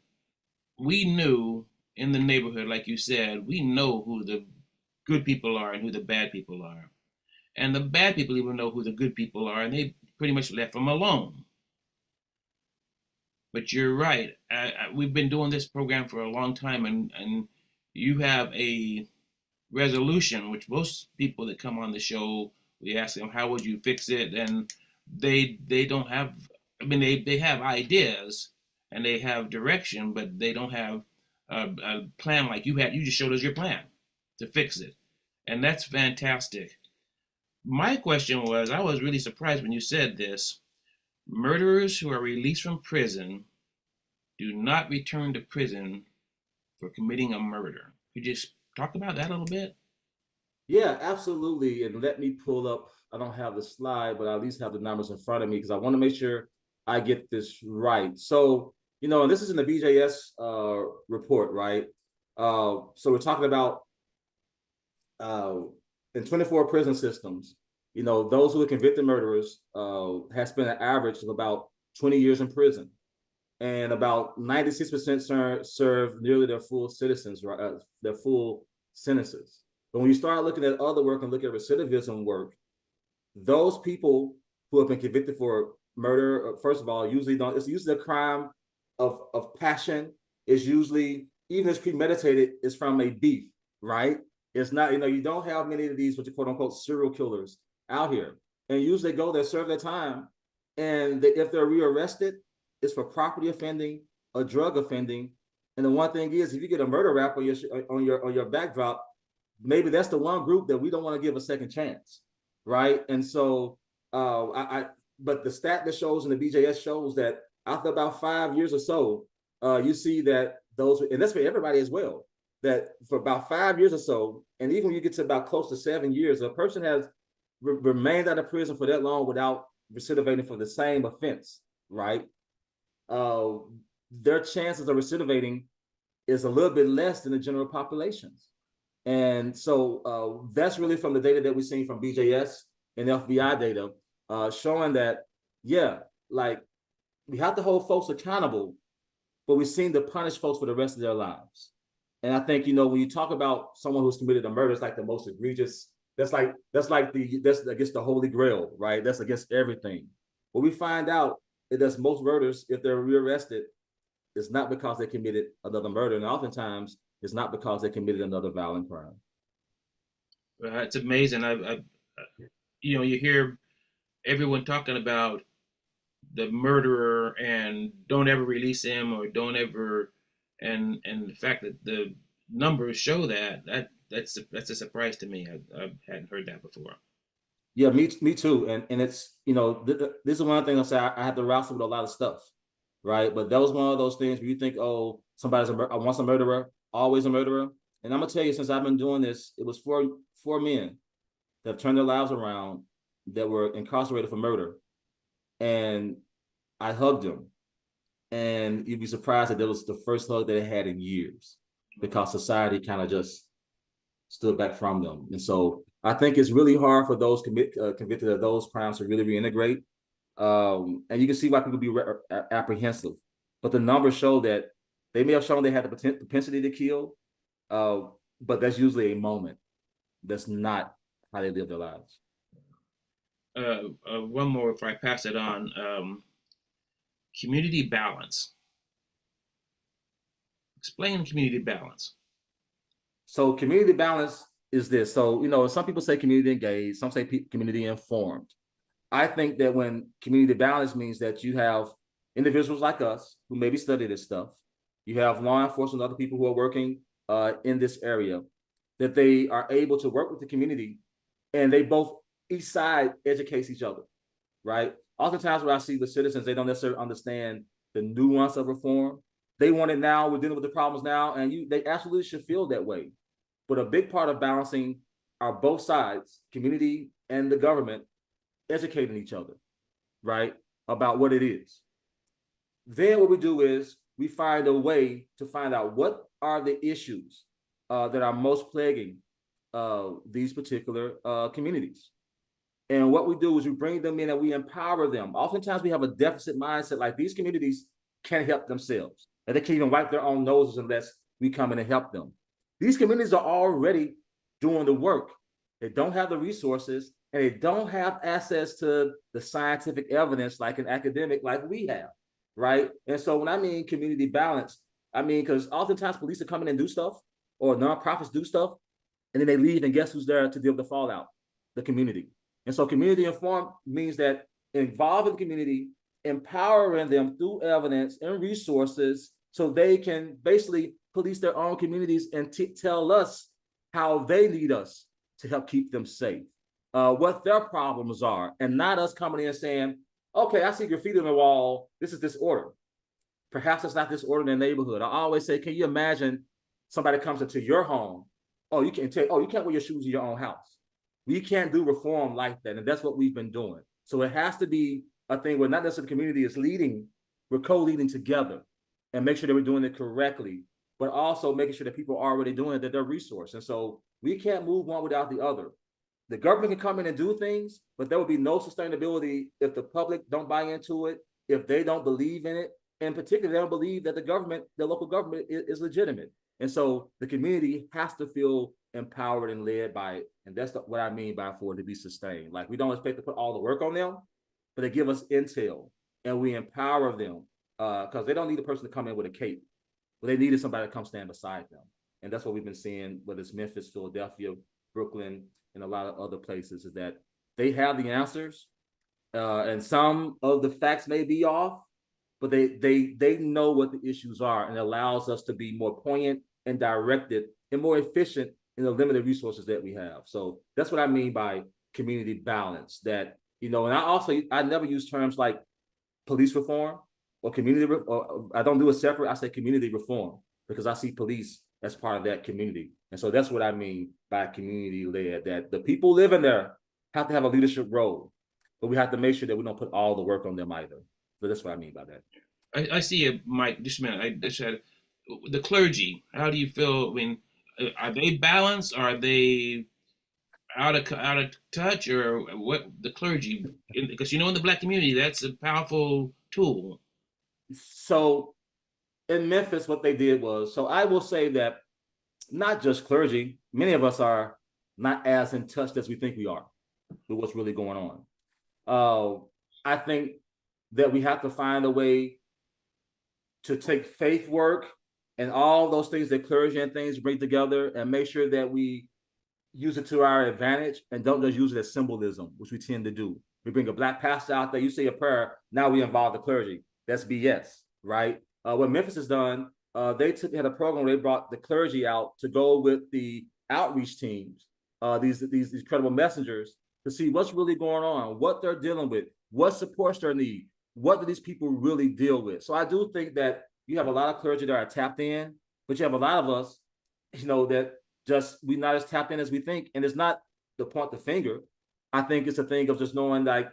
we knew in the neighborhood, like you said, we know who the good people are and who the bad people are. And the bad people even know who the good people are, and they pretty much left them alone. But you're right. We've been doing this program for a long time, and you have a resolution, which most people that come on the show, we ask them, how would you fix it? And they don't have, I mean, they have ideas and they have direction, but they don't have a plan like you had. You just showed us your plan to fix it. And that's fantastic. My question was, I was really surprised when you said this. Murderers who are released from prison do not return to prison for committing a murder. Could you just talk about that a little bit? Yeah, absolutely. And let me pull up, I don't have the slide, but I at least have the numbers in front of me because I want to make sure I get this right. So, and this is in the BJS report, right? So we're talking about in 24 prison systems, those who are convicted murderers have spent an average of about 20 years in prison. And about 96% serve nearly their full citizens, their full sentences. But when you start looking at other work and look at recidivism work, those people who have been convicted for murder, first of all, usually don't, it's usually a crime of passion. It's usually, even if it's premeditated, it's from a beef, right? It's not, you don't have many of these, what you quote unquote serial killers out here. And usually they go there, serve their time. And if they're rearrested, it's for property offending or drug offending. And the one thing is, if you get a murder rap on your backdrop, maybe that's the one group that we don't want to give a second chance, right? And so, but the stat that shows in the BJS shows that after about 5 years or so, you see that those, and that's for everybody as well, that for about 5 years or so, and even when you get to about close to 7 years, a person has remained out of prison for that long without recidivating for the same offense, right? Their chances of recidivating is a little bit less than the general populations. And so that's really from the data that we've seen from BJS and FBI data, showing that, yeah, like we have to hold folks accountable, but we seem to punish folks for the rest of their lives. And I think, when you talk about someone who's committed a murder, it's like the most egregious, that's against the holy grail, right? That's against everything. But we find out that most murders, if they're rearrested, it's not because they committed another murder, and oftentimes it's not because they committed another violent crime. It's amazing. You hear everyone talking about the murderer and don't ever release him or don't ever, and the fact that the numbers show that's a surprise to me. I hadn't heard that before. Yeah, me too. And it's, this is one of the things I have to wrestle with a lot of stuff, right? But that was one of those things where you think, oh, somebody's once a murderer, always a murderer. And I'm gonna tell you, since I've been doing this, it was four men that have turned their lives around that were incarcerated for murder. And I hugged them. And you'd be surprised that that was the first hug they had in years, because society kind of just stood back from them. And so I think it's really hard for those convicted of those crimes to really reintegrate. And you can see why people be apprehensive. But the numbers show that they may have shown they had the propensity to kill, but that's usually a moment. That's not how they live their lives. One more before I pass it on. Community balance. Explain community balance. So community balance is this. So, some people say community engaged, some say community informed. I think that when community balance means that you have individuals like us who maybe study this stuff, you have law enforcement, other people who are working in this area, that they are able to work with the community, and they both, each side educates each other, right? oftentimes when I see the citizens, they don't necessarily understand the nuance of reform. They want it now. We're dealing with the problems now, and they absolutely should feel that way. But a big part of balancing are both sides, community and the government, educating each other, right, about what it is. Then what we do is we find a way to find out what are the issues that are most plaguing these particular communities. And what we do is we bring them in and we empower them. Oftentimes we have a deficit mindset, like these communities can't help themselves, and they can't even wipe their own noses unless we come in and help them. These communities are already doing the work. They don't have the resources, and they don't have access to the scientific evidence like an academic like we have, right? And so when I mean community balance, I mean, because oftentimes police are coming and do stuff, or nonprofits do stuff, and then they leave, and guess who's there to deal with the fallout? The community. And so community informed means that involving the community, empowering them through evidence and resources so they can basically police their own communities and tell us how they need us to help keep them safe, what their problems are, and not us coming in and saying, okay, I see graffiti on the wall, this is disorder. Perhaps it's not disorder in the neighborhood. I always say, can you imagine somebody comes into your home? Oh, you can't wear your shoes in your own house. We can't do reform like that, and that's what we've been doing. So it has to be a thing where not necessarily the community is leading, we're co-leading together and make sure that we're doing it correctly, but also making sure that people are already doing it, that they're resourced. And so we can't move one without the other. The government can come in and do things, but there will be no sustainability if the public don't buy into it, if they don't believe in it, and particularly they don't believe that the local government is legitimate. And so the community has to feel empowered and led by it. And that's what I mean by for it to be sustained. Like, we don't expect to put all the work on them, but they give us intel and we empower them because they don't need a person to come in with a cape, but they needed somebody to come stand beside them. And that's what we've been seeing, whether it's Memphis, Philadelphia, Brooklyn, and a lot of other places, is that they have the answers. And some of the facts may be off, but they know what the issues are, and it allows us to be more poignant and directed and more efficient in the limited resources that we have. So that's what I mean by community balance. That, and I never use terms like police reform or community, or I don't do it separate. I say community reform because I see police as part of that community. And so that's what I mean by community led, that the people living there have to have a leadership role, but we have to make sure that we don't put all the work on them either. So that's what I mean by that. I see it, Mike. Just a minute. I just had the clergy. How do you feel? I mean, are they balanced? Are they out of touch, or what? The clergy, because in the Black community, that's a powerful tool. So in Memphis, what they did was, so I will say that not just clergy, many of us are not as in touch as we think we are with what's really going on. I think that we have to find a way to take faith work and all those things that clergy and things bring together and make sure that we use it to our advantage and don't just use it as symbolism, which we tend to do. We bring a Black pastor out there, you say a prayer, now we involve the clergy. That's BS, right? What Memphis has done, they had a program where they brought the clergy out to go with the outreach teams, these credible messengers, to see what's really going on, what they're dealing with, what supports their need, what do these people really deal with. So I do think that you have a lot of clergy that are tapped in, but you have a lot of us, that just we're not as tapped in as we think. And it's not to point the finger. I think it's a thing of just knowing like,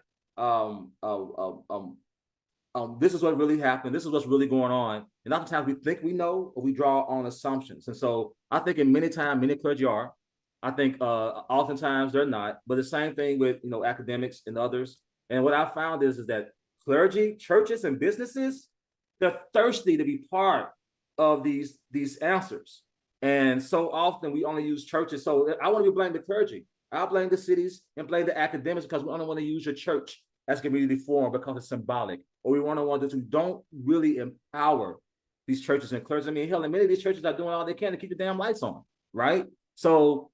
this is what really happened. This is what's really going on. And oftentimes we think we know, or we draw on assumptions. And so I think many clergy are. I think oftentimes they're not. But the same thing with academics and others. And what I found is that clergy, churches, and businesses, they're thirsty to be part of these answers. And so often we only use churches. So I want to blame the clergy. I'll blame the cities and blame the academics because we only want to use your church as community forum because it's symbolic. Or we want to don't really empower these churches and clergy. I mean, hell, and many of these churches are doing all they can to keep the damn lights on, right? So,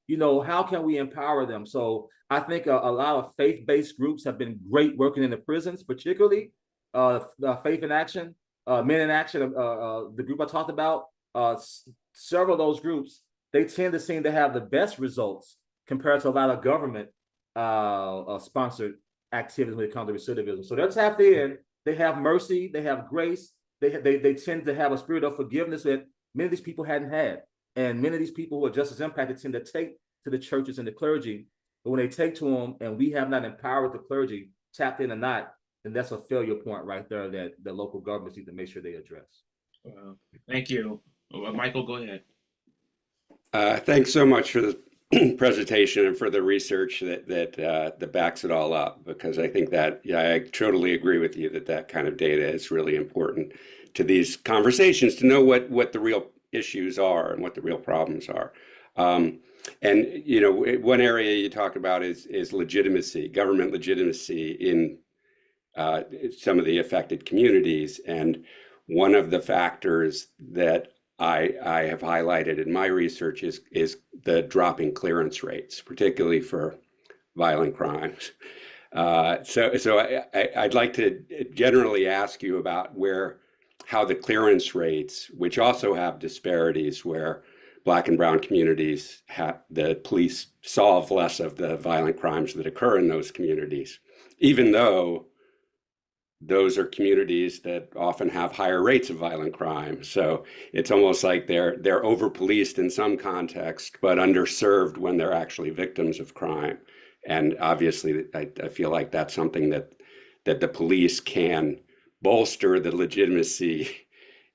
how can we empower them? So I think a lot of faith-based groups have been great working in the prisons, particularly Faith in Action, Men in Action, the group I talked about, several of those groups, they tend to seem to have the best results compared to a lot of government sponsored activities when it comes to recidivism. So they're tapped in. They have mercy. They have grace. They tend to have a spirit of forgiveness that many of these people hadn't had. And many of these people who are justice impacted tend to take to the churches and the clergy. But when they take to them and we have not empowered the clergy, tapped in or not, then that's a failure point right there that the local governments need to make sure they address. Thank you. Michael, go ahead. Thanks so much for the presentation and for the research that backs it all up, because I think that, yeah, I totally agree with you that kind of data is really important to these conversations, to know what the real issues are and what the real problems are. And, you know, one area you talk about is legitimacy, government legitimacy in some of the affected communities. And one of the factors that I have highlighted in my research is the dropping clearance rates, particularly for violent crimes. So I'd like to generally ask you about how the clearance rates, which also have disparities, where Black and brown communities the police solve less of the violent crimes that occur in those communities, even though those are communities that often have higher rates of violent crime. So it's almost like they're over-policed in some context, but underserved when they're actually victims of crime. And obviously, I feel like that's something that the police can bolster the legitimacy,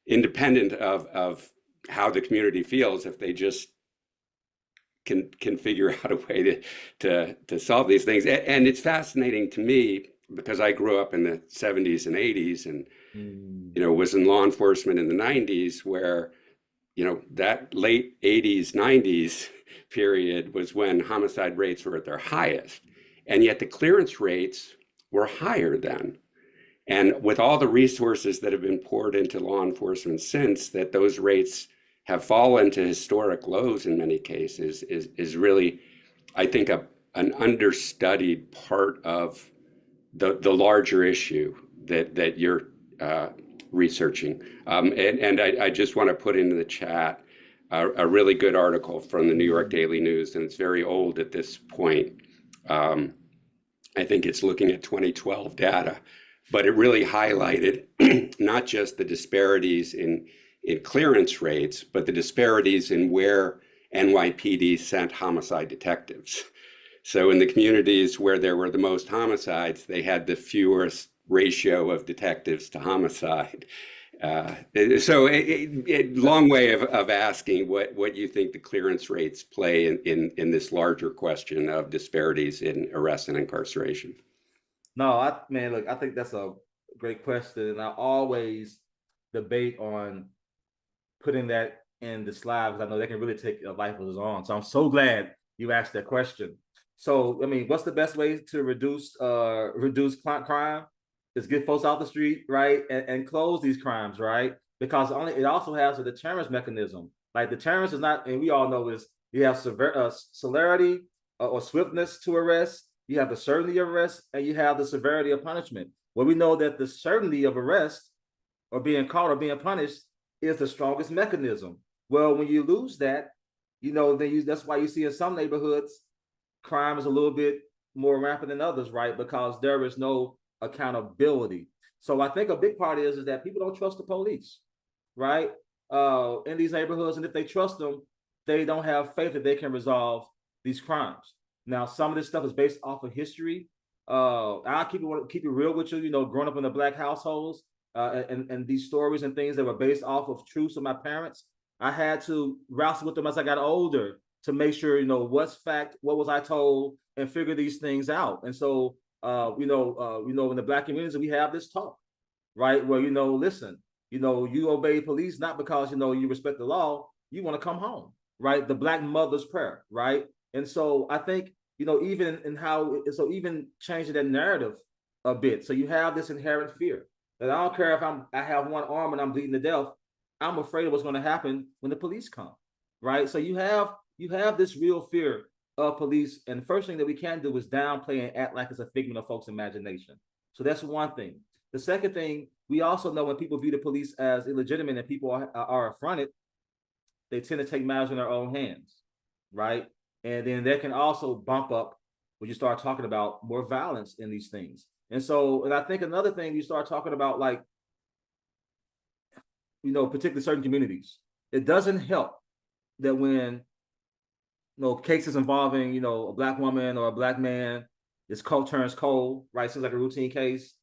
independent of how the community feels, if they just can figure out a way to solve these things. And it's fascinating to me, because I grew up in the 70s and 80s and, you know, was in law enforcement in the 90s, where, you know, that late 80s, 90s period was when homicide rates were at their highest. And yet the clearance rates were higher then. And with all the resources that have been poured into law enforcement since, that those rates have fallen to historic lows in many cases is really, I think, an understudied part of the larger issue that you're researching. And I just want to put into the chat a really good article from the New York Daily News, and it's very old at this point. I think it's looking at 2012 data, but it really highlighted not just the disparities in clearance rates, but the disparities in where NYPD sent homicide detectives. So in the communities where there were the most homicides, they had the fewest ratio of detectives to homicide. So a long way of asking what you think the clearance rates play in this larger question of disparities in arrest and incarceration. No, look, I think that's a great question. And I always debate on putting that in the slide, because I know that can really take a life of its own. So I'm so glad you asked that question. So, I mean, what's the best way to reduce crime? Is get folks off the street, right, and close these crimes, right? Because it also has a deterrence mechanism. Like, deterrence is not, and we all know this, you have celerity or swiftness to arrest, you have the certainty of arrest, and you have the severity of punishment. Well, we know that the certainty of arrest or being caught or being punished is the strongest mechanism. Well, when you lose that, you know, that's why you see in some neighborhoods, crime is a little bit more rampant than others, right? Because there is no accountability. So I think a big part is that people don't trust the police, right? In these neighborhoods, and if they trust them, they don't have faith that they can resolve these crimes. Now, some of this stuff is based off of history. I'll keep it real with you. You know, growing up in the Black households, and these stories and things that were based off of truths of my parents, I had to wrestle with them as I got older to make sure, you know, what's fact, what was I told, and figure these things out. And so, in the Black communities, we have this talk, right? Where, you know, listen, you know, you obey police not because, you know, you respect the law, you want to come home, right? The Black mother's prayer, right? And so I think, you know, even changing that narrative a bit. So you have this inherent fear that I don't care if I have one arm and I'm bleeding to death, I'm afraid of what's going to happen when the police come, right? So you have this real fear of police, and the first thing that we can do is downplay and act like it's a figment of folks' imagination. So that's one thing. The second thing, we also know when people view the police as illegitimate and people are affronted, they tend to take matters in their own hands, right? And then that can also bump up when you start talking about more violence in these things. And so, and I think another thing, you start talking about, like, particularly certain communities, it doesn't help that when cases involving a Black woman or a Black man, this cold turns cold, right? Seems like a routine case,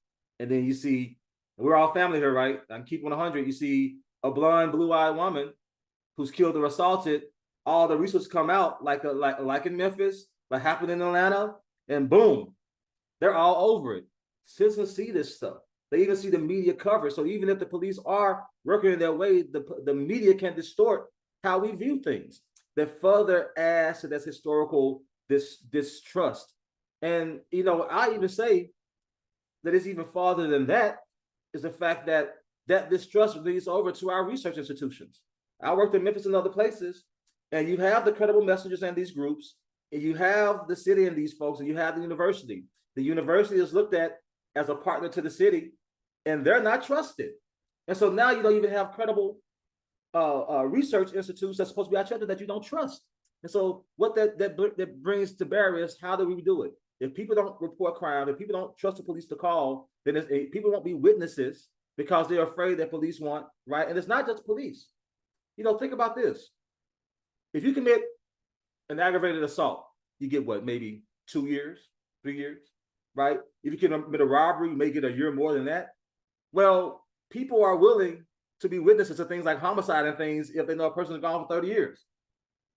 and then you see, we're all family here, right? I'm keeping 100. You see a blonde, blue-eyed woman who's killed or assaulted. All the resources come out, like in Memphis, like happened in Atlanta, and boom, they're all over it. Citizens see this stuff. They even see the media coverage. So even if the police are working in their way, the media can distort how we view things, that further adds to this historical distrust. And I even say that it's even farther than that, is the fact that distrust leads over to our research institutions. I worked in Memphis and other places, and you have the credible messengers and these groups, and you have the city and these folks, and you have the university. The university is looked at as a partner to the city, and they're not trusted. And so now you don't even have credible research institutes that's supposed to be out there that you don't trust. And so what that brings to bear is, how do we do it? If people don't report crime, if people don't trust the police to call, then people won't be witnesses because they're afraid that police want, right? And it's not just police. Think about this. If you commit an aggravated assault, you get what, maybe 2 years, 3 years, right? If you commit a robbery, you may get a year more than that. Well, people are willing to be witnesses to things like homicide and things if they know a person is gone for 30 years.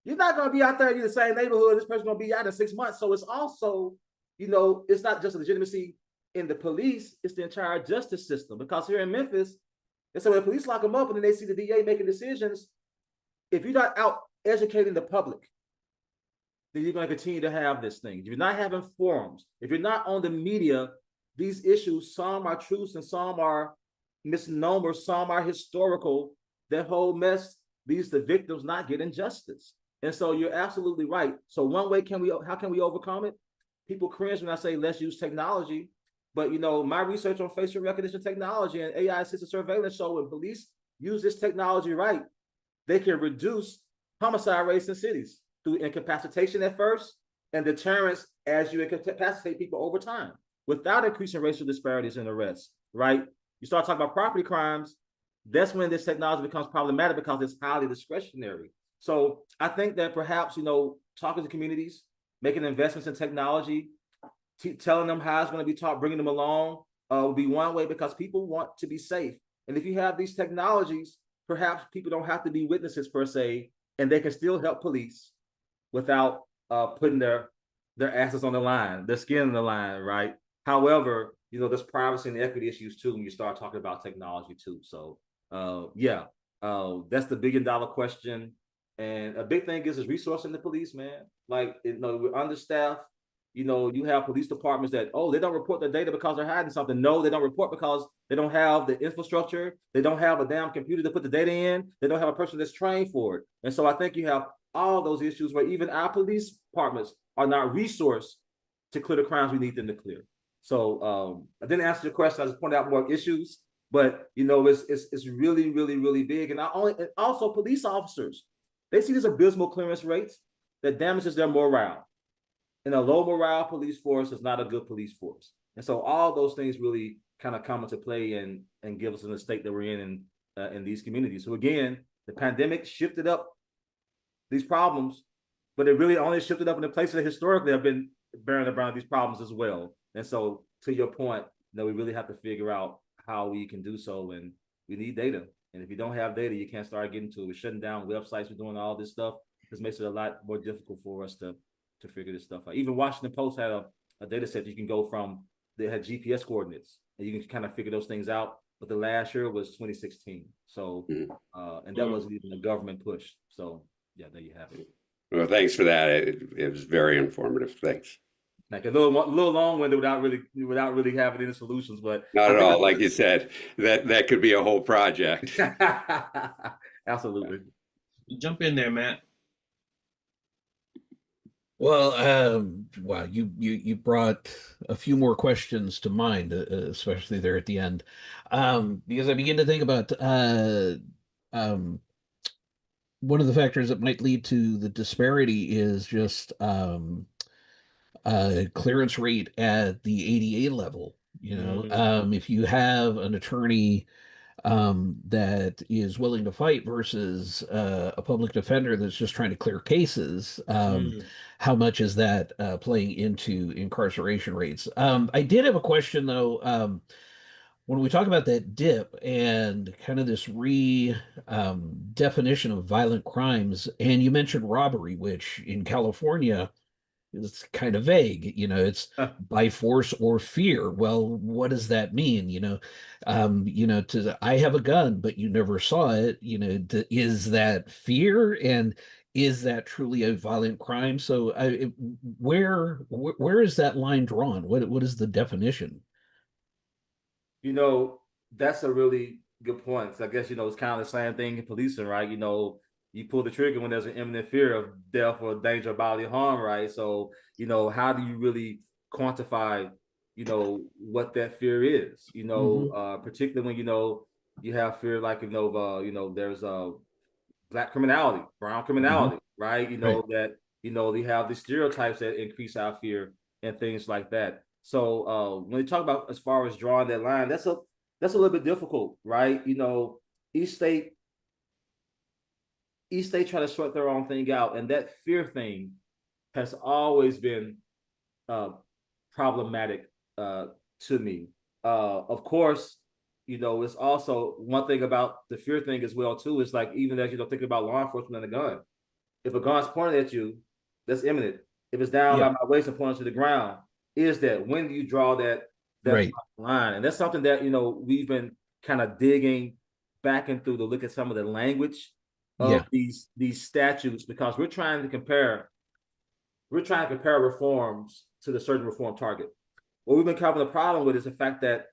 You're not going to be out there in the same neighborhood. This person's going to be out in 6 months. So it's also, it's not just a legitimacy in the police, it's the entire justice system. Because here in Memphis, and so when the police lock them up and then they see the DA making decisions, if you're not out educating the public, then you're going to continue to have this thing. If you're not having forums, if you're not on the media, these issues, some are truths and some are misnomers, some are historical. That whole mess leads to victims not getting justice. And so you're absolutely right. So one way how can we overcome it? People cringe when I say let's use technology, but my research on facial recognition technology and AI-assisted surveillance show when police use this technology right, they can reduce homicide rates in cities through incapacitation at first and deterrence as you incapacitate people over time without increasing racial disparities in arrests, right? You start talking about property crimes, that's when this technology becomes problematic because it's highly discretionary. So I think that perhaps, talking to communities, making investments in technology, telling them how it's going to be taught, bringing them along will be one way, because people want to be safe. And if you have these technologies, perhaps people don't have to be witnesses per se, and they can still help police without putting their assets on the line, their skin on the line, right? However, there's privacy and equity issues too when you start talking about technology too. So that's the $1 billion question. And a big thing is resourcing the police, man. Like, we're understaffed. You have police departments that, they don't report their data because they're hiding something. No, they don't report because they don't have the infrastructure. They don't have a damn computer to put the data in. They don't have a person that's trained for it. And so I think you have all those issues where even our police departments are not resourced to clear the crimes we need them to clear. So I didn't answer your question. I just pointed out more issues, but it's really, really, really big. And also police officers, they see these abysmal clearance rates that damages their morale. And a low morale police force is not a good police force. And so all those things really kind of come into play and give us in the state that we're in these communities. So again, the pandemic shifted up these problems, but it really only shifted up in the places that historically have been bearing the brunt of these problems as well. And so to your point, we really have to figure out how we can do so, and we need data. And if you don't have data, you can't start getting to it. We're shutting down websites, we're doing all this stuff. This makes it a lot more difficult for us to figure this stuff out. Even Washington Post had a data set you can go from, they had GPS coordinates, and you can kind of figure those things out. But the last year was 2016. So, and that wasn't even a government push. So yeah, there you have it. Well, thanks for that. It was very informative. Thanks. Like a little long-winded without really having any solutions, but not at all. Like you said, that could be a whole project. Absolutely. Jump in there, Matt. Well, wow, you brought a few more questions to mind, especially there at the end, because I begin to think about one of the factors that might lead to the disparity is just clearance rate at the ADA level. If you have an attorney that is willing to fight versus a public defender that's just trying to clear cases, how much is that playing into incarceration rates? I did have a question though. When we talk about that dip and kind of this definition of violent crimes, and you mentioned robbery, which in California it's kind of vague. It's by force or fear. Well, what does that mean? I have a gun, but you never saw it. Is that fear, and is that truly a violent crime? So, where is that line drawn? What is the definition? That's a really good point. So I guess, it's kind of the same thing in policing, right? You pull the trigger when there's an imminent fear of death or danger of bodily harm, right? So, how do you really quantify, what that fear is? Particularly when, you have fear like, there's black criminality, brown criminality, right? That, they have the stereotypes that increase our fear and things like that. So when you talk about as far as drawing that line, that's a little bit difficult, right? Each state try to sort their own thing out, and that fear thing has always been problematic to me. Of course, it's also one thing about the fear thing as well too. It's like, even as think about law enforcement and a gun. If a gun's pointed at you, that's imminent. If it's down by my waist and pointed to the ground, when do you draw that Right. line? And that's something that we've been kind of digging back and through to look at some of the language of these statutes, because we're trying to compare reforms to the certain reform target. What we've been having a problem with is the fact that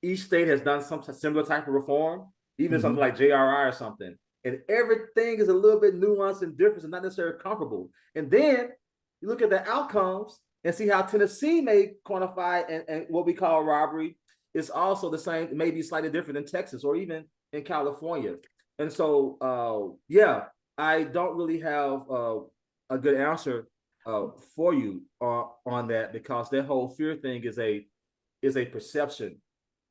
each state has done some similar type of reform, even something like JRI or something, and everything is a little bit nuanced and different and not necessarily comparable. And then you look at the outcomes and see how Tennessee may quantify and what we call robbery is also the same, maybe slightly different in Texas or even in California. And so, I don't really have a good answer for you on that, because that whole fear thing is a perception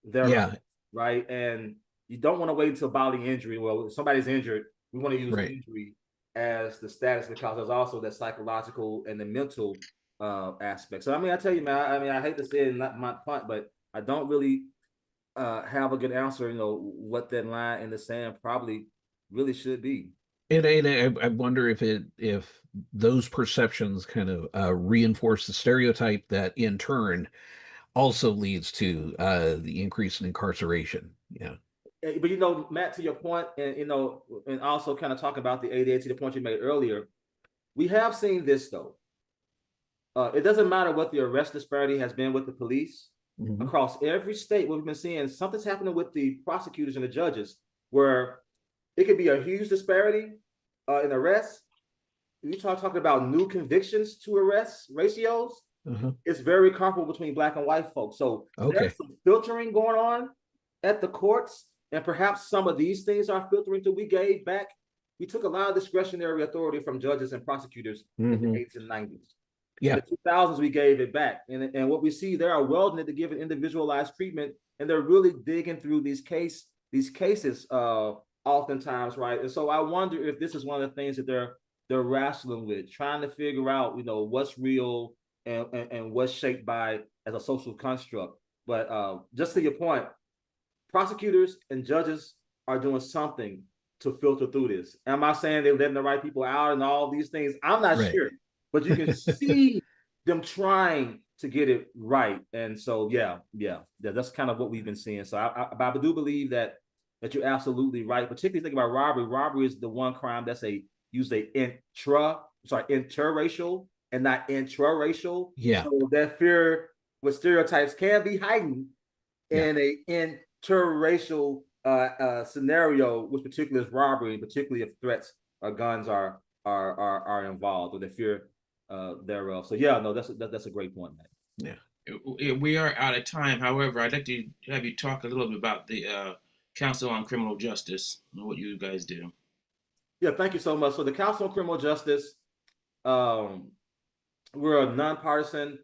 there, right? And you don't want to wait until bodily injury. Well, if somebody's injured, we want to use injury as the status, because there's also that psychological and the mental aspect. So I tell you, man, I hate to say it, not my point, but I don't really have a good answer, what that line in the sand probably really should be. And I wonder if those perceptions kind of reinforce the stereotype that in turn also leads to the increase in incarceration. Yeah. But Matt, to your point, and and also kind of talk about the ADA to the point you made earlier, we have seen this though. It doesn't matter what the arrest disparity has been with the police. Across every state, what we've been seeing, something's happening with the prosecutors and the judges, where it could be a huge disparity in arrests. You talking about new convictions to arrest ratios. It's very comparable between black and white folks. So there's some filtering going on at the courts, and perhaps some of these things are filtering through. We took a lot of discretionary authority from judges and prosecutors in the 80s and 90s. Yeah. In the 2000s, we gave it back. And what we see, they are well-knit to give an individualized treatment, and they're really digging through these cases oftentimes, right? And so I wonder if this is one of the things that they're wrestling with, trying to figure out, what's real and what's shaped by as a social construct. But just to your point, prosecutors and judges are doing something to filter through this. Am I saying they're letting the right people out and all these things? I'm not sure. But you can see them trying to get it right. And so, that's kind of what we've been seeing. So I do believe that you're absolutely right. Particularly think about robbery. Robbery is the one crime that's usually interracial and not intraracial. Yeah. So that fear with stereotypes can be heightened in a interracial scenario, which particularly is robbery, particularly if threats or guns are involved, or the fear thereof. So that's a great point, man. Yeah, we are out of time. However, I'd like to have you talk a little bit about the Council on Criminal Justice and what you guys do. Yeah, thank you so much. So the Council on Criminal Justice We're a nonpartisan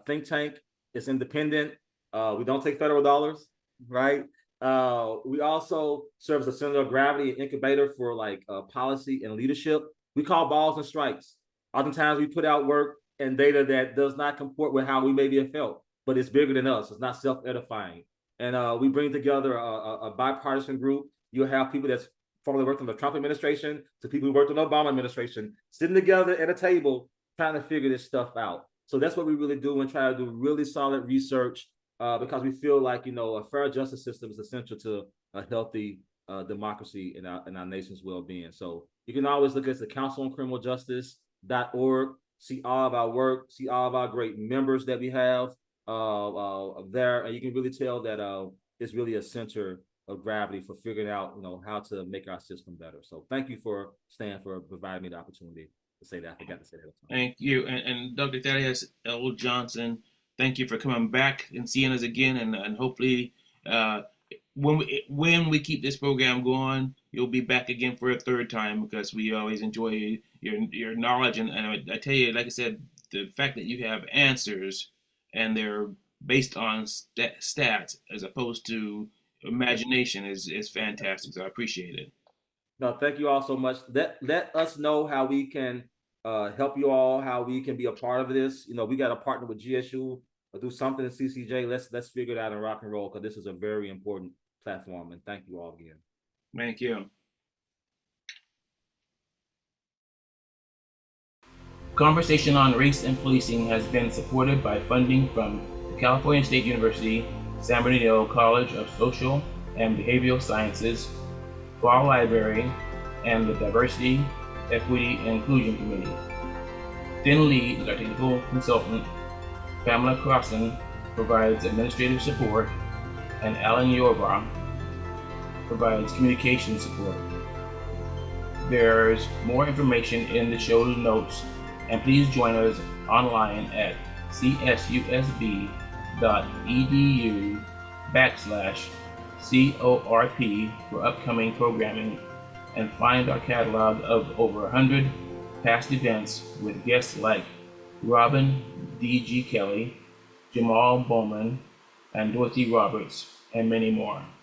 think tank. It's independent. We don't take federal dollars, right? We also serve as a center of gravity and incubator for like policy and leadership. We call balls and strikes. Oftentimes we put out work and data that does not comport with how we maybe have felt, but it's bigger than us. It's not self-edifying. And we bring together a bipartisan group. You'll have people that's formerly worked in the Trump administration to people who worked in the Obama administration sitting together at a table trying to figure this stuff out. So that's what we really do and try to do really solid research because we feel like, you know, a fair justice system is essential to a healthy democracy in our nation's well-being. So you can always look at the Council on Criminal Justice.org, see all of our work, see all of our great members that we have there, and you can really tell that it's really a center of gravity for figuring out, you know, how to make our system better. So thank you for Stan for providing me the opportunity to say that. I forgot to say that. Thank you. And Dr. Thaddeus L. Johnson, thank you for coming back and seeing us again. And hopefully, when we keep this program going, you'll be back again for a third time because we always enjoy your knowledge. And I tell you, like I said, the fact that you have answers and they're based on stats as opposed to imagination is fantastic. So I appreciate it. No, thank you all so much. Let us know how we can help you all, how we can be a part of this. You know, we got to partner with GSU or do something in CCJ. Let's figure it out and rock and roll because this is a very important platform. And thank you all again. Thank you. Conversation on Race and Policing has been supported by funding from the California State University, San Bernardino College of Social and Behavioral Sciences, Fall Library, and the Diversity, Equity, and Inclusion Committee. Tin Lee is our technical consultant. Pamela Crossan provides administrative support, and Alan Yorba provides communication support. There's more information in the show notes, and please join us online at csusb.edu/CORP for upcoming programming, and find our catalog of over 100 past events with guests like Robin D.G. Kelly, Jamal Bowman, and Dorothy Roberts, and many more.